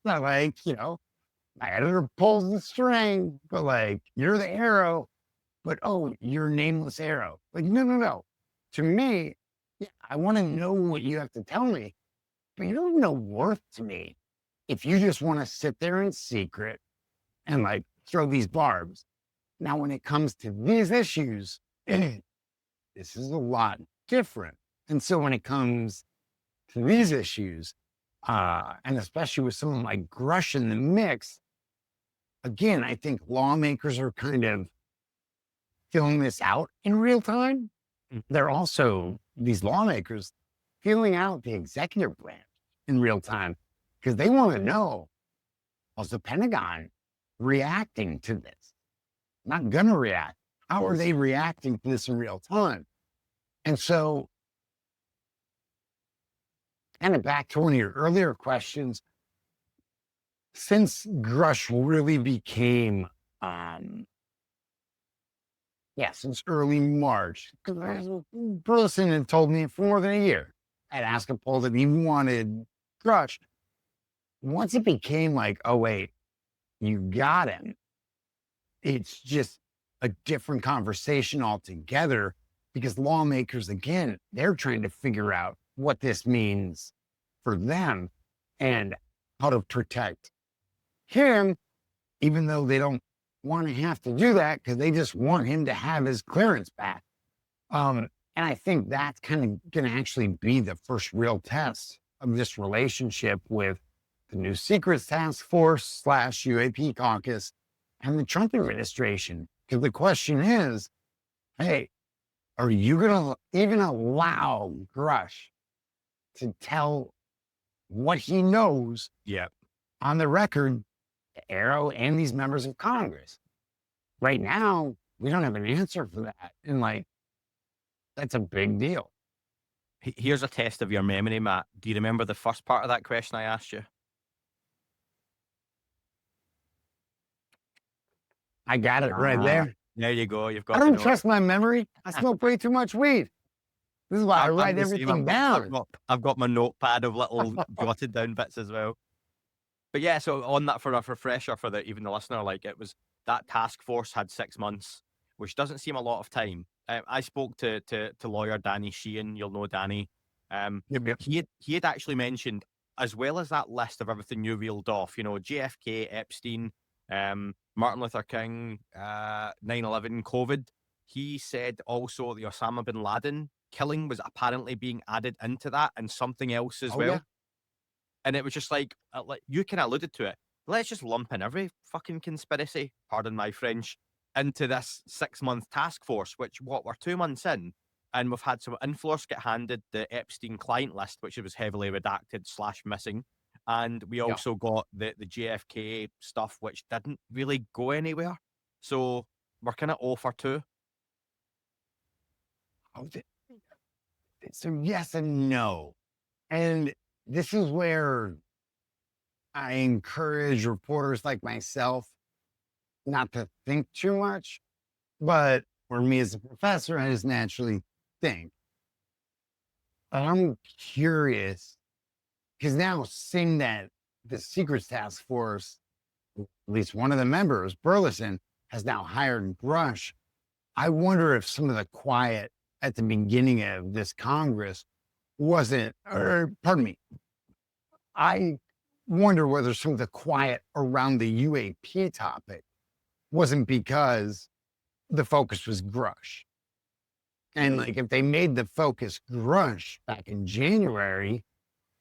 S2: that, like, my editor pulls the string, but like, you're the arrow, but oh, you're a nameless arrow. Like, no, no, no. To me, yeah, I want to know what you have to tell me, but you don't have no worth to me if you just want to sit there in secret and like throw these barbs. Now, when it comes to these issues, this is a lot different. And so when it comes to these issues, and especially with someone like Grush in the mix, again, I think lawmakers are kind of filling this out in real time. They're also, these lawmakers, filling out the executive branch in real time because they want to know, how's the Pentagon reacting to this? Not going to react. How are they reacting to this in real time? And so, kind of back to one of your earlier questions, since Grush really became, since early March, because Burleson had told me for more than a year at Ask A Pol that he wanted Grush. Once it became like, oh, wait, you got him, it's just a different conversation altogether because lawmakers, again, they're trying to figure out what this means for them and how to protect him, even though they don't want to have to do that because they just want him to have his clearance back. And I think that's kind of going to actually be the first real test of this relationship with the new Secrets Task Force / UAP Caucus and the Trump administration. Because the question is, hey, are you going to even allow Grush to tell what he knows on the record to Arrow and these members of Congress? Right now, we don't have an answer for that. And like, that's a big deal.
S1: Here's a test of your memory, Matt. Do you remember the first part of that question I asked you?
S2: I got it right there.
S1: There you go. You've got.
S2: I don't trust my memory. I smoke way too much weed. This is why I write everything down.
S1: I've got my notepad of little jotted down bits as well. But yeah, so on that, for a refresher for even the listener, like, it was that task force had 6 months, which doesn't seem a lot of time. I spoke to lawyer Danny Sheehan. You'll know Danny. He had actually mentioned, as well as that list of everything you reeled off, JFK, Epstein, Martin Luther King, 9/11, COVID. He said also the Osama bin Laden killing was apparently being added into that, and something else as well. Yeah. And it was just like you kind of alluded to it. Let's just lump in every fucking conspiracy, pardon my French, into this 6-month task force, which we're 2 months in, and we've had some influence get handed the Epstein client list, which was heavily redacted / missing. And we also got the JFK stuff, which didn't really go anywhere. So we're kind of 0 for 2.
S2: So yes and no. And this is where I encourage reporters like myself not to think too much, but for me as a professor, I just naturally think. I'm curious because now seeing that the Secrets Task Force, at least one of the members, Burleson, has now hired Grush. I wonder if some of the quiet at the beginning of this Congress wasn't, or pardon me, I wonder whether some of the quiet around the UAP topic wasn't because the focus was Grush. And like if they made the focus Grush back in January,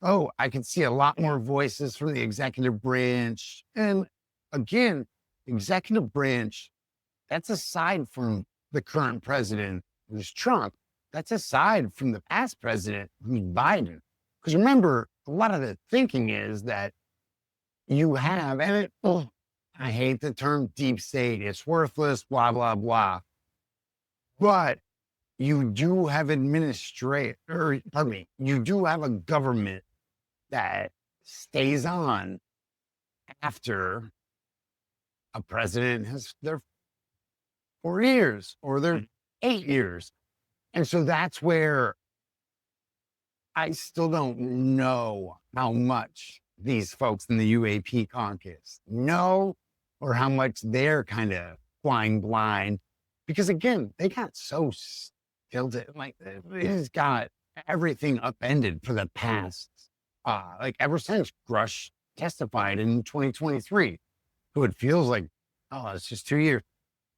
S2: oh, I could see a lot more voices from the executive branch. And again, executive branch, that's aside from the current president, who's Trump. That's aside from the past president, who's Biden. Because remember, a lot of the thinking is that you have, and I hate the term deep state, it's worthless, blah, blah, blah. But you do have you do have a government that stays on after a president has their 4 years or their 8 years. And so that's where I still don't know how much these folks in the UAP caucus know or how much they're kind of flying blind. Because again, they got so tilted, like they just got everything upended for the past, like ever since Grush testified in 2023. So it feels like, oh, it's just 2 years.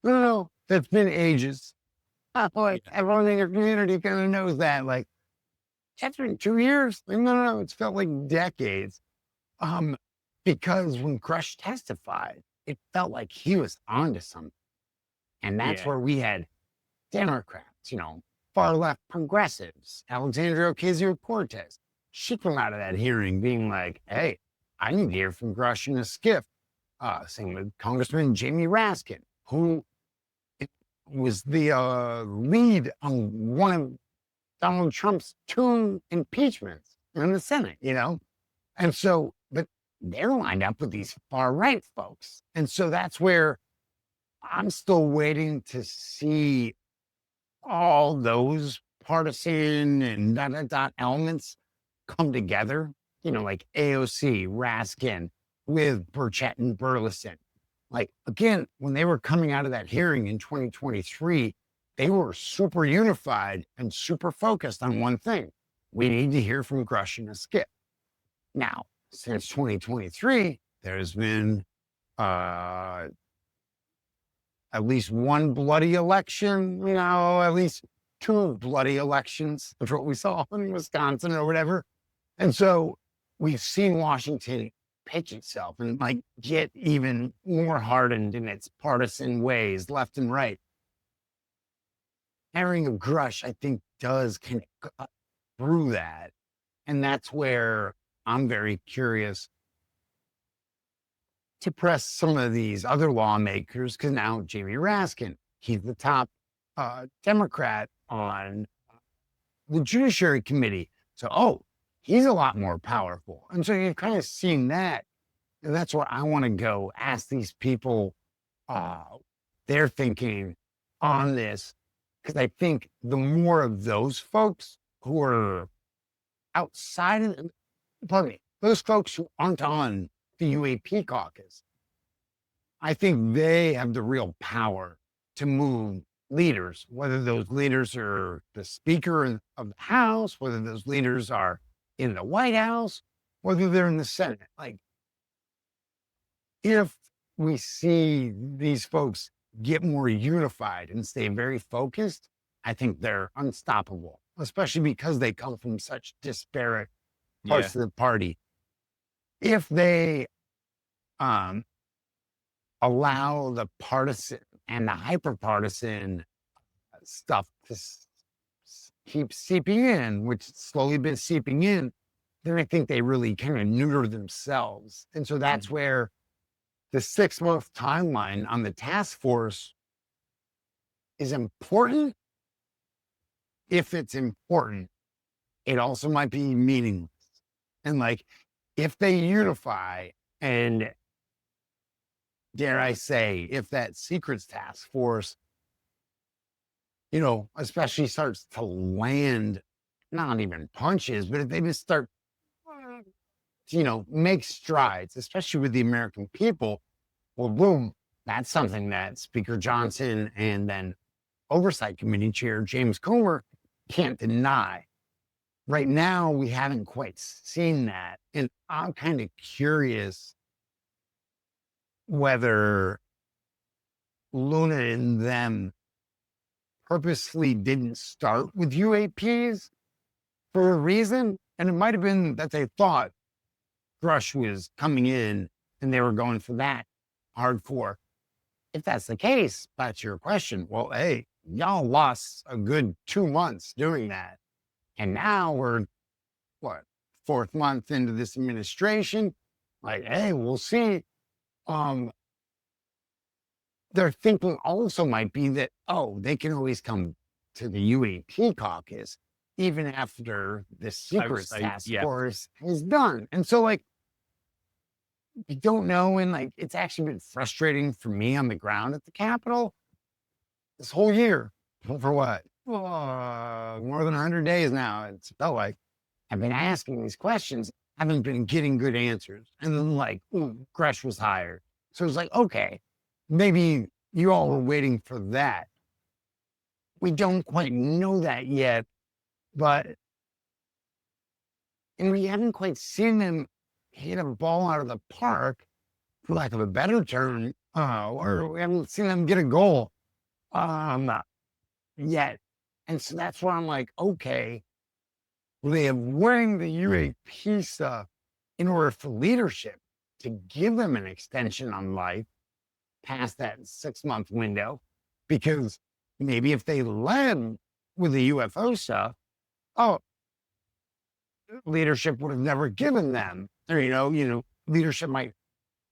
S2: No, that's been ages. Like everyone in your community kind of knows that. Like, that's been 2 years. Like, no, it's felt like decades. Because when Grush testified, it felt like he was onto something. And that's where we had Democrats, far left progressives, Alexandria Ocasio-Cortez. She came out of that hearing being like, hey, I need to hear from Grush and a Skiff. Same with Congressman Jamie Raskin, who was the lead on one of Donald Trump's 2 impeachments in the Senate, And so, but they're lined up with these far right folks. And so that's where I'm still waiting to see all those partisan and elements come together, like AOC, Raskin with Burchett and Burleson. Like, again, when they were coming out of that hearing in 2023, they were super unified and super focused on one thing. We need to hear from Grush and a Skip. Now, since 2023, there's been at least one bloody election, at least 2 bloody elections. That's what we saw in Wisconsin or whatever. And so we've seen Washington pitch itself and get even more hardened in its partisan ways, left and right. Hiring of Grush, I think, does kind of cut through that. And that's where I'm very curious to press some of these other lawmakers, because now Jamie Raskin, he's the top Democrat on the Judiciary Committee. So, he's a lot more powerful. And so you've kind of seen that. And that's what I want to go ask these people their thinking on this. Because I think the more of those folks who are outside of, those folks who aren't on the UAP caucus, I think they have the real power to move leaders, whether those leaders are the Speaker of the House, whether those leaders are in the White House, whether they're in the Senate. Like, if we see these folks get more unified and stay very focused, I think they're unstoppable, especially because they come from such disparate parts of the party. If they allow the partisan and the hyper-partisan stuff to keep seeping in, which has slowly been seeping in, then I think they really kind of neuter themselves. And so that's where the 6-month timeline on the task force is important, if it's important, it also might be meaningless. And like, if they unify and, dare I say, if that secrets task force, especially starts to land, not even punches, but if they just start, make strides, especially with the American people, well, boom, that's something that Speaker Johnson and then Oversight Committee Chair James Comer can't deny. Right now, we haven't quite seen that. And I'm kind of curious whether Luna and them purposely didn't start with UAPs for a reason. And it might have been that they thought Grush was coming in and they were going for that hardcore. If that's the case, back to your question, well, hey, y'all lost a good 2 months doing that. And now we're, what, 4th month into this administration? Like, hey, we'll see. Their thinking also might be that, oh, they can always come to the UAP caucus even after the secret task force is done. And so, like, I don't know. And like, it's actually been frustrating for me on the ground at the Capitol this whole year. For what? More than 100 days now. It's felt like I've been asking these questions, haven't been getting good answers. And then like, Grush was hired. So it's like, okay, maybe you all were waiting for that. We don't quite know that yet, and we haven't quite seen them hit a ball out of the park, for lack of a better term, or we haven't seen them get a goal yet. And so that's why I'm like, okay, they have winning the UAP stuff in order for leadership to give them an extension on life past that 6-month window, because maybe if they led with the UFO stuff, leadership would have never given them, or, leadership might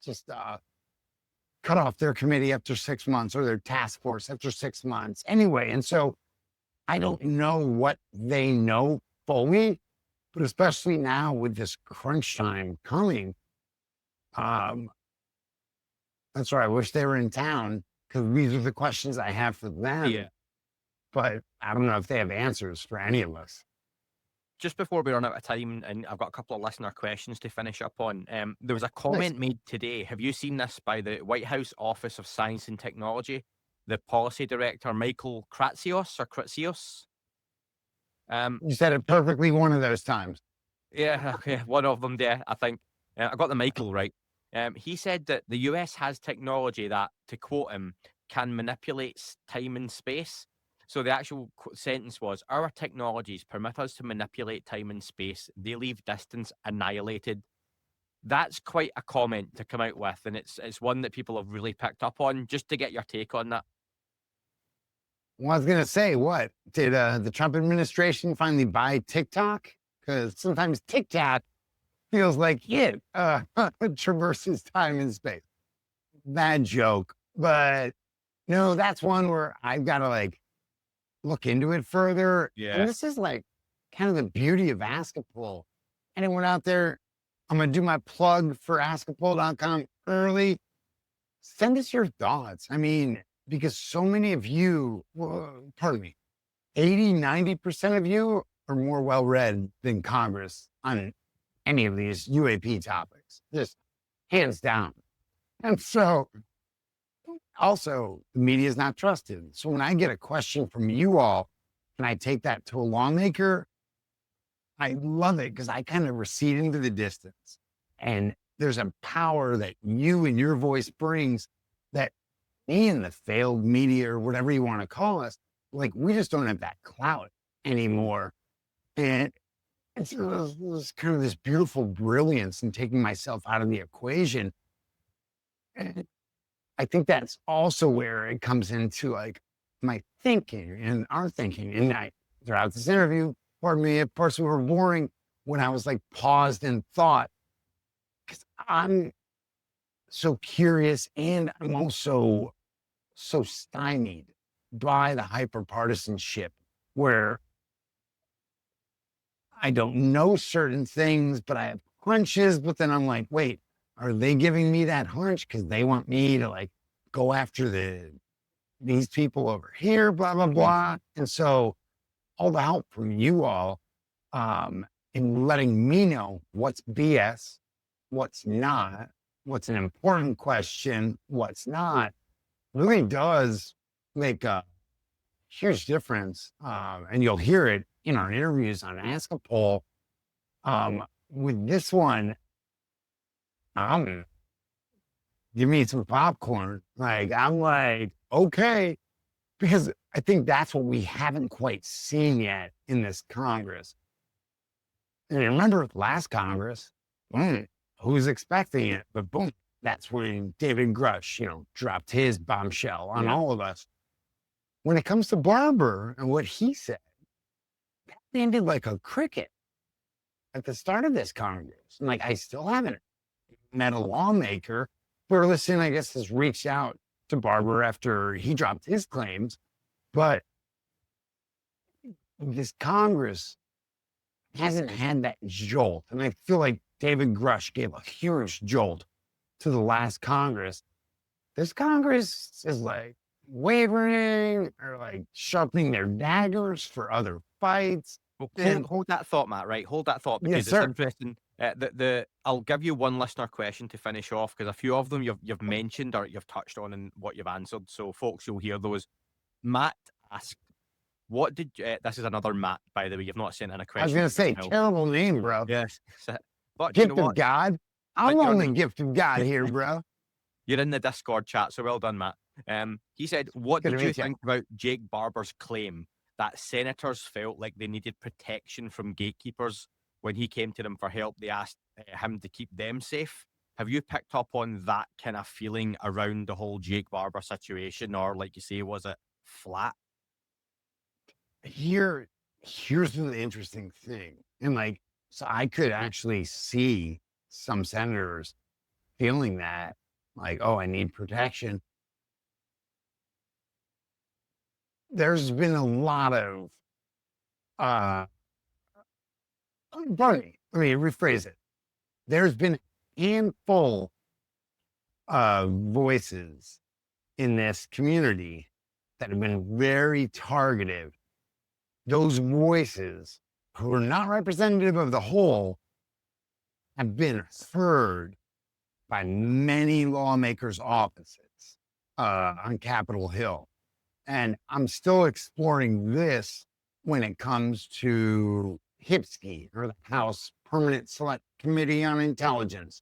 S2: just cut off their committee after 6 months or their task force after 6 months anyway. And so I don't know what they know fully, but especially now with this crunch time coming, that's why I wish they were in town, because these are the questions I have for them.
S1: Yeah.
S2: But I don't know if they have answers for any of us.
S1: Just before we run out of time, and I've got a couple of listener questions to finish up on, there was a comment made today. Have you seen this by the White House Office of Science and Technology, the policy director, Michael Kratzios?
S2: You said it perfectly one of those times.
S1: Yeah, one of them there, I think. I got the Michael right. He said that the US has technology that, to quote him, can manipulate time and space. So the actual sentence was, our technologies permit us to manipulate time and space. They leave distance annihilated. That's quite a comment to come out with, and it's one that people have really picked up on. Just to get your take on that.
S2: Well, I was going to say, what? Did the Trump administration finally buy TikTok? Because sometimes TikTok feels like it traverses time and space. Bad joke. But, that's one where I've got to, like, look into it further.
S1: Yeah.
S2: And this is, like, kind of the beauty of Ask A Pol. Anyone out there, I'm going to do my plug for askapol.com early. Send us your thoughts. I mean, because so many of you, 80, 90% of you are more well-read than Congress on any of these UAP topics, just hands down. And so also the media is not trusted. So when I get a question from you all and I take that to a lawmaker, I love it because I kind of recede into the distance. And there's a power that you and your voice brings that me and the failed media or whatever you want to call us, like, we just don't have that clout anymore. And it's kind of this beautiful brilliance in taking myself out of the equation. And I think that's also where it comes into like my thinking and our thinking. And throughout this interview, pardon me, of course, we were boring when I was like paused and thought, because I'm so curious and I'm also so stymied by the hyper partisanship where I don't know certain things, but I have hunches. But then I'm like, wait, are they giving me that hunch because they want me to like go after these people over here, blah, blah, blah. And so all the help from you all in letting me know what's BS, what's not, what's an important question, what's not, really does make a huge difference. And you'll hear it in our interviews on Ask A Pol. With this one, give me some popcorn. Like, I'm like, okay, because I think that's what we haven't quite seen yet in this Congress. And remember last Congress, who was expecting it? But boom, that's when David Grush, dropped his bombshell on all of us. When it comes to Barber and what he said, that ended like a cricket at the start of this Congress. And like, I still haven't met a lawmaker. Burleson, I guess, has reached out to Barber after he dropped his claims. But this Congress hasn't had that jolt. And I feel like David Grush gave a huge jolt to the last Congress. This Congress is like wavering or like sharpening their daggers for other fights.
S1: Well, hold that thought, Matt, right? Hold that thought, because it's interesting. I'll give you one listener question to finish off, because a few of them you've mentioned or you've touched on in what you've answered. So folks, you'll hear those. Matt asked, what did this is another Matt, by the way. You've not sent in a question.
S2: I was going to say, terrible name, bro.
S1: Yes. But
S2: gift of God. I'm only gift of God here, bro.
S1: You're in the Discord chat, so well done, Matt. He said, what did you think about Jake Barber's claim that senators felt like they needed protection from gatekeepers? When he came to them for help, they asked him to keep them safe. Have you picked up on that kind of feeling around the whole Jake Barber situation? Or, like you say, was it flat?
S2: Here's the interesting thing. And like, so I could actually see some senators feeling that, like, oh, I need protection. There's been a lot of, pardon me, let me rephrase it. There's been a handful of voices in this community that have been very targeted. Those voices, who are not representative of the whole, have been heard by many lawmakers' offices on Capitol Hill. And I'm still exploring this when it comes to HIPSCI, or the House Permanent Select Committee on Intelligence.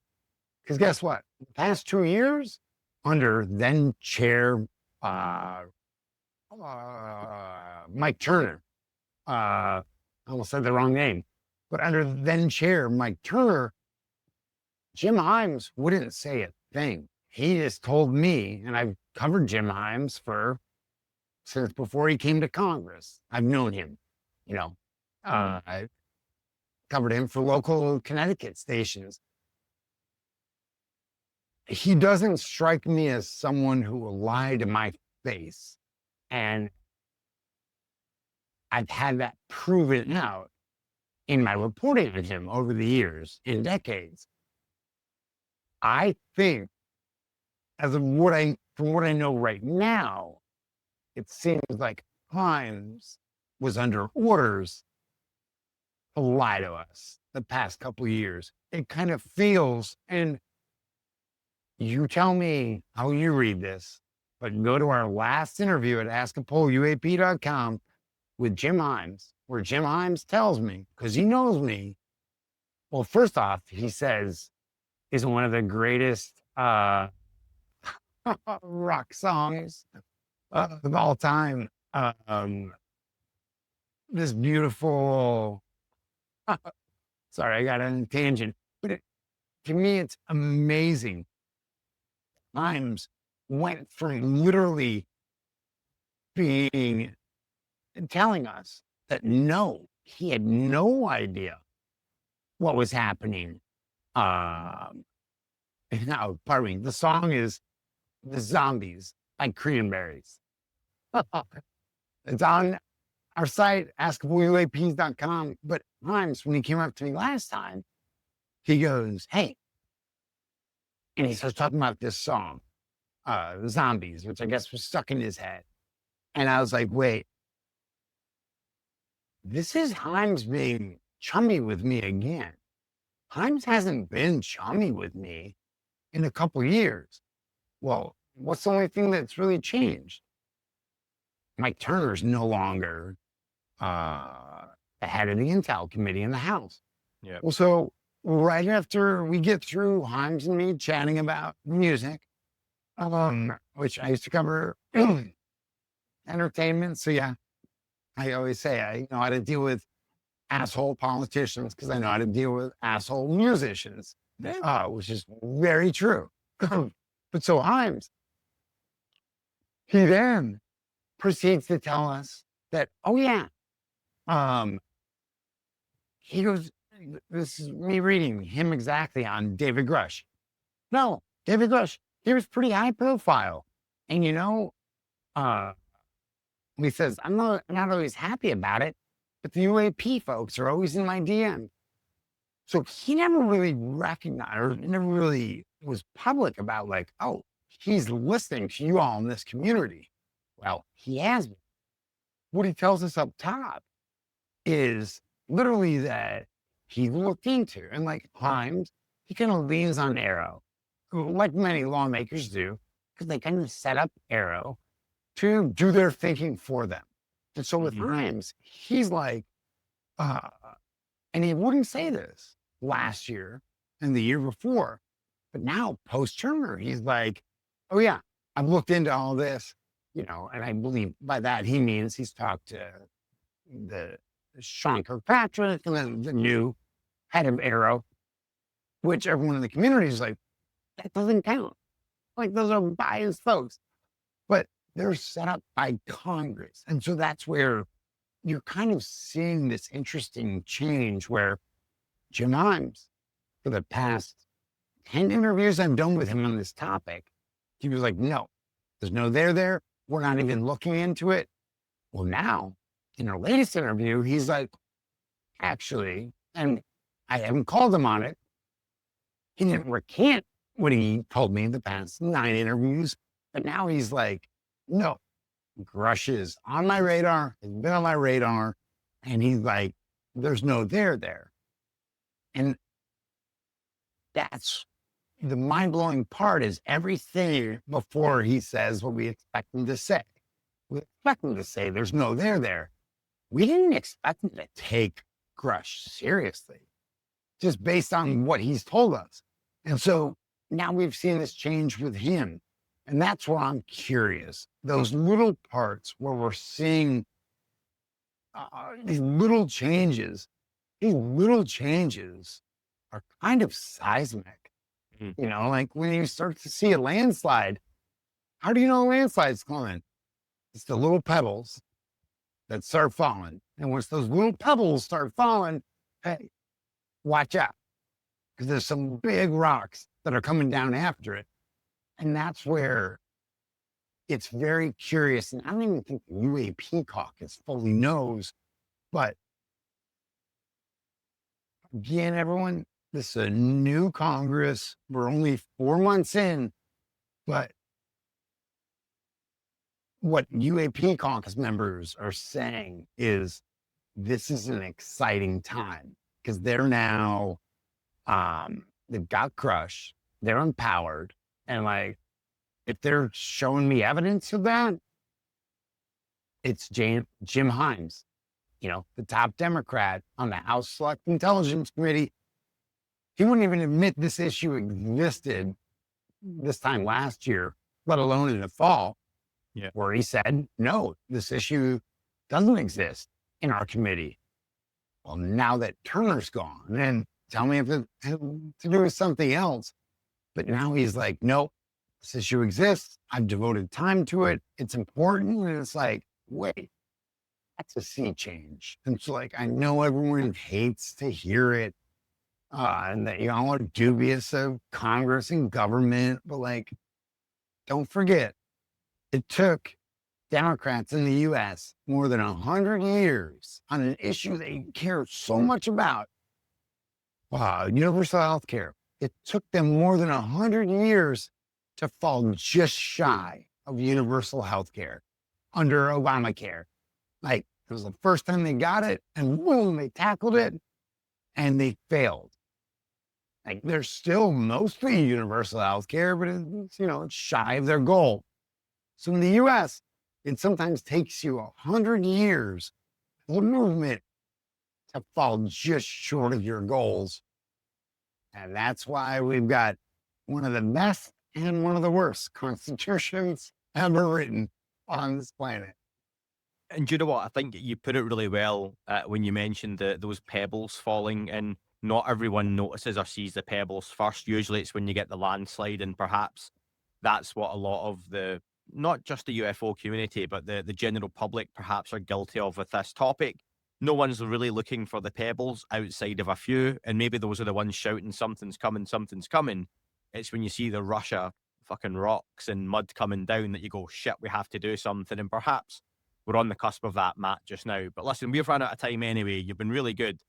S2: Because guess what? The past 2 years, under then Chair Mike Turner, I almost said the wrong name, but under then Chair Mike Turner, Jim Himes wouldn't say a thing. He just told me, and I've covered Jim Himes since before he came to Congress. I've known him, I covered him for local Connecticut stations. He doesn't strike me as someone who will lie to my face. And I've had that proven out in my reporting on him over the years, in decades. I think, from what I know right now, it seems like Himes was under orders to lie to us the past couple of years. It kind of feels, and you tell me how you read this, but go to our last interview at askapoluap.com with Jim Himes, where Jim Himes tells me, because he knows me. Well, first off, he says, is one of the greatest rock songs of all time. This beautiful, sorry, I got on a tangent, but to me, it's amazing. Himes went from literally telling us that he had no idea what was happening. Now, pardon me, the song is The Zombies by Cranberries. It's on our site, askapoluaps.com. But Himes, when he came up to me last time, he goes, hey, and he starts talking about this song, Zombies, which I guess was stuck in his head. And I was like, wait, this is Himes being chummy with me again. Himes hasn't been chummy with me in a couple years. Well, what's the only thing that's really changed? Mike Turner's no longer the head of the Intel committee in the House.
S1: Yeah.
S2: Well, so right after we get through Himes and me chatting about music, which I used to cover entertainment. So yeah, I always say I know how to deal with asshole politicians because I know how to deal with asshole musicians, which is very true. But so Himes, he then proceeds to tell us that, oh yeah, he goes, this is me reading him exactly on David Grush. No, David Grush, he was pretty high profile. And you know, he says, I'm not always happy about it, but the UAP folks are always in my DM. So he never really recognized or never really was public about like, oh, he's listening to you all in this community. Well, he has been. What he tells us up top is literally that he looked into, and like Himes, he kind of leans on Arrow, like many lawmakers do, because they kind of set up Arrow to do their thinking for them. And so with Himes, he's like, and he wouldn't say this last year and the year before, but now post Turner, he's like, oh yeah, I've looked into all this, you know, and I believe by that he means he's talked to the Sean Kirkpatrick and then the new head of Arrow, which everyone in the community is like, that doesn't count. Like those are biased folks, but they're set up by Congress. And so that's where you're kind of seeing this interesting change where Jim Himes, for the past 10 interviews I've done with him on this topic, he was like, no, there's no there. We're not even looking into it. Well, now in our latest interview, he's like, actually, and I haven't called him on it. He didn't recant what he told me in the past 9 interviews, but now he's like, no, Grush is on my radar, has been on my radar, and he's like, there's no there. And that's the mind-blowing part is everything before he says what we expect him to say. We expect him to say there's no there. We didn't expect him to take Grush seriously, just based on what he's told us. And so now we've seen this change with him. And that's where I'm curious. Those little parts where we're seeing these little changes are kind of seismic. You know, like when you start to see a landslide, how do you know a landslide's coming? It's the little pebbles that start falling. And once those little pebbles start falling, hey, watch out. Because there's some big rocks that are coming down after it. And that's where it's very curious. And I don't even think the UAP caucus fully knows. But again, everyone, this is a new Congress. We're only 4 months in. But what UAP caucus members are saying is this is an exciting time because they're now, they've got Grush, they're empowered. And like, if they're showing me evidence of that, it's Jim Himes, you know, the top Democrat on the House Select Intelligence Committee. He wouldn't even admit this issue existed this time last year, let alone in the fall, where he said, no, this issue doesn't exist in our committee. Well, now that Turner's gone, then tell me if it's to do with something else. But now he's like, nope, this issue exists. I've devoted time to it. It's important. And it's like, wait, that's a sea change. And so like, I know everyone hates to hear it. And that y'all are dubious of Congress and government, but like, don't forget, it took Democrats in the US more than 100 years on an issue they care so much about. Universal health care. It took them more than 100 years to fall just shy of universal health care under Obamacare. Like, it was the first time they got it, and boom, they tackled it, and they failed. Like, they're still mostly universal health care, but it's shy of their goal. So in the US, it sometimes takes you 100 years of movement to fall just short of your goals. And that's why we've got one of the best and one of the worst constitutions ever written on this planet.
S1: And do you know what? I think you put it really well when you mentioned those pebbles falling, and not everyone notices or sees the pebbles first. Usually it's when you get the landslide, and perhaps that's what a lot of not just the UFO community, but the general public perhaps are guilty of with this topic. No one's really looking for the pebbles outside of a few, and maybe those are the ones shouting something's coming, something's coming. It's when you see the rush of fucking rocks and mud coming down that you go, shit, we have to do something. And perhaps we're on the cusp of that, Matt, just now. But listen, we've run out of time anyway. You've been really good.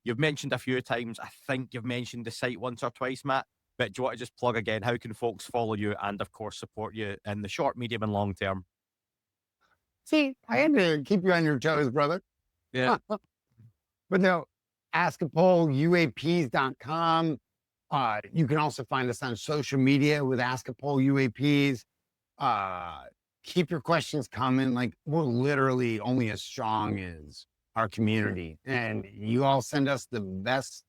S1: You've mentioned a few times, I think you've mentioned the site once or twice, Matt. But do you want to just plug again? How can folks follow you and, of course, support you in the short, medium, and long term?
S2: See, I had to keep you on your toes, brother.
S1: Yeah.
S2: But no, Ask A Pol, UAPs.com. You can also find us on social media with Ask A Pol UAPs. Keep your questions coming. Like, we're literally only as strong as our community. And you all send us the best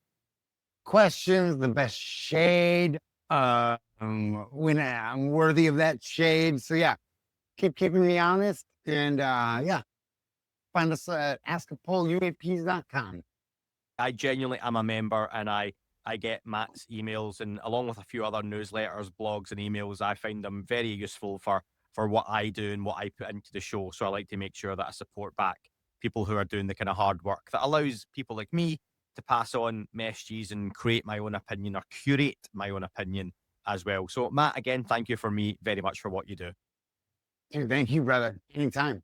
S2: questions, the best shade. When I'm worthy of that shade. So yeah, keep keeping me honest. And yeah, find us at askapoluaps.com.
S1: I genuinely am a member, and I get Matt's emails, and along with a few other newsletters, blogs, and emails, I find them very useful for what I do and what I put into the show. So I like to make sure that I support back people who are doing the kind of hard work that allows people like me to pass on messages and create my own opinion, or curate my own opinion as well. So Matt, again, thank you for me very much for what you do.
S2: Thank you, brother. Anytime.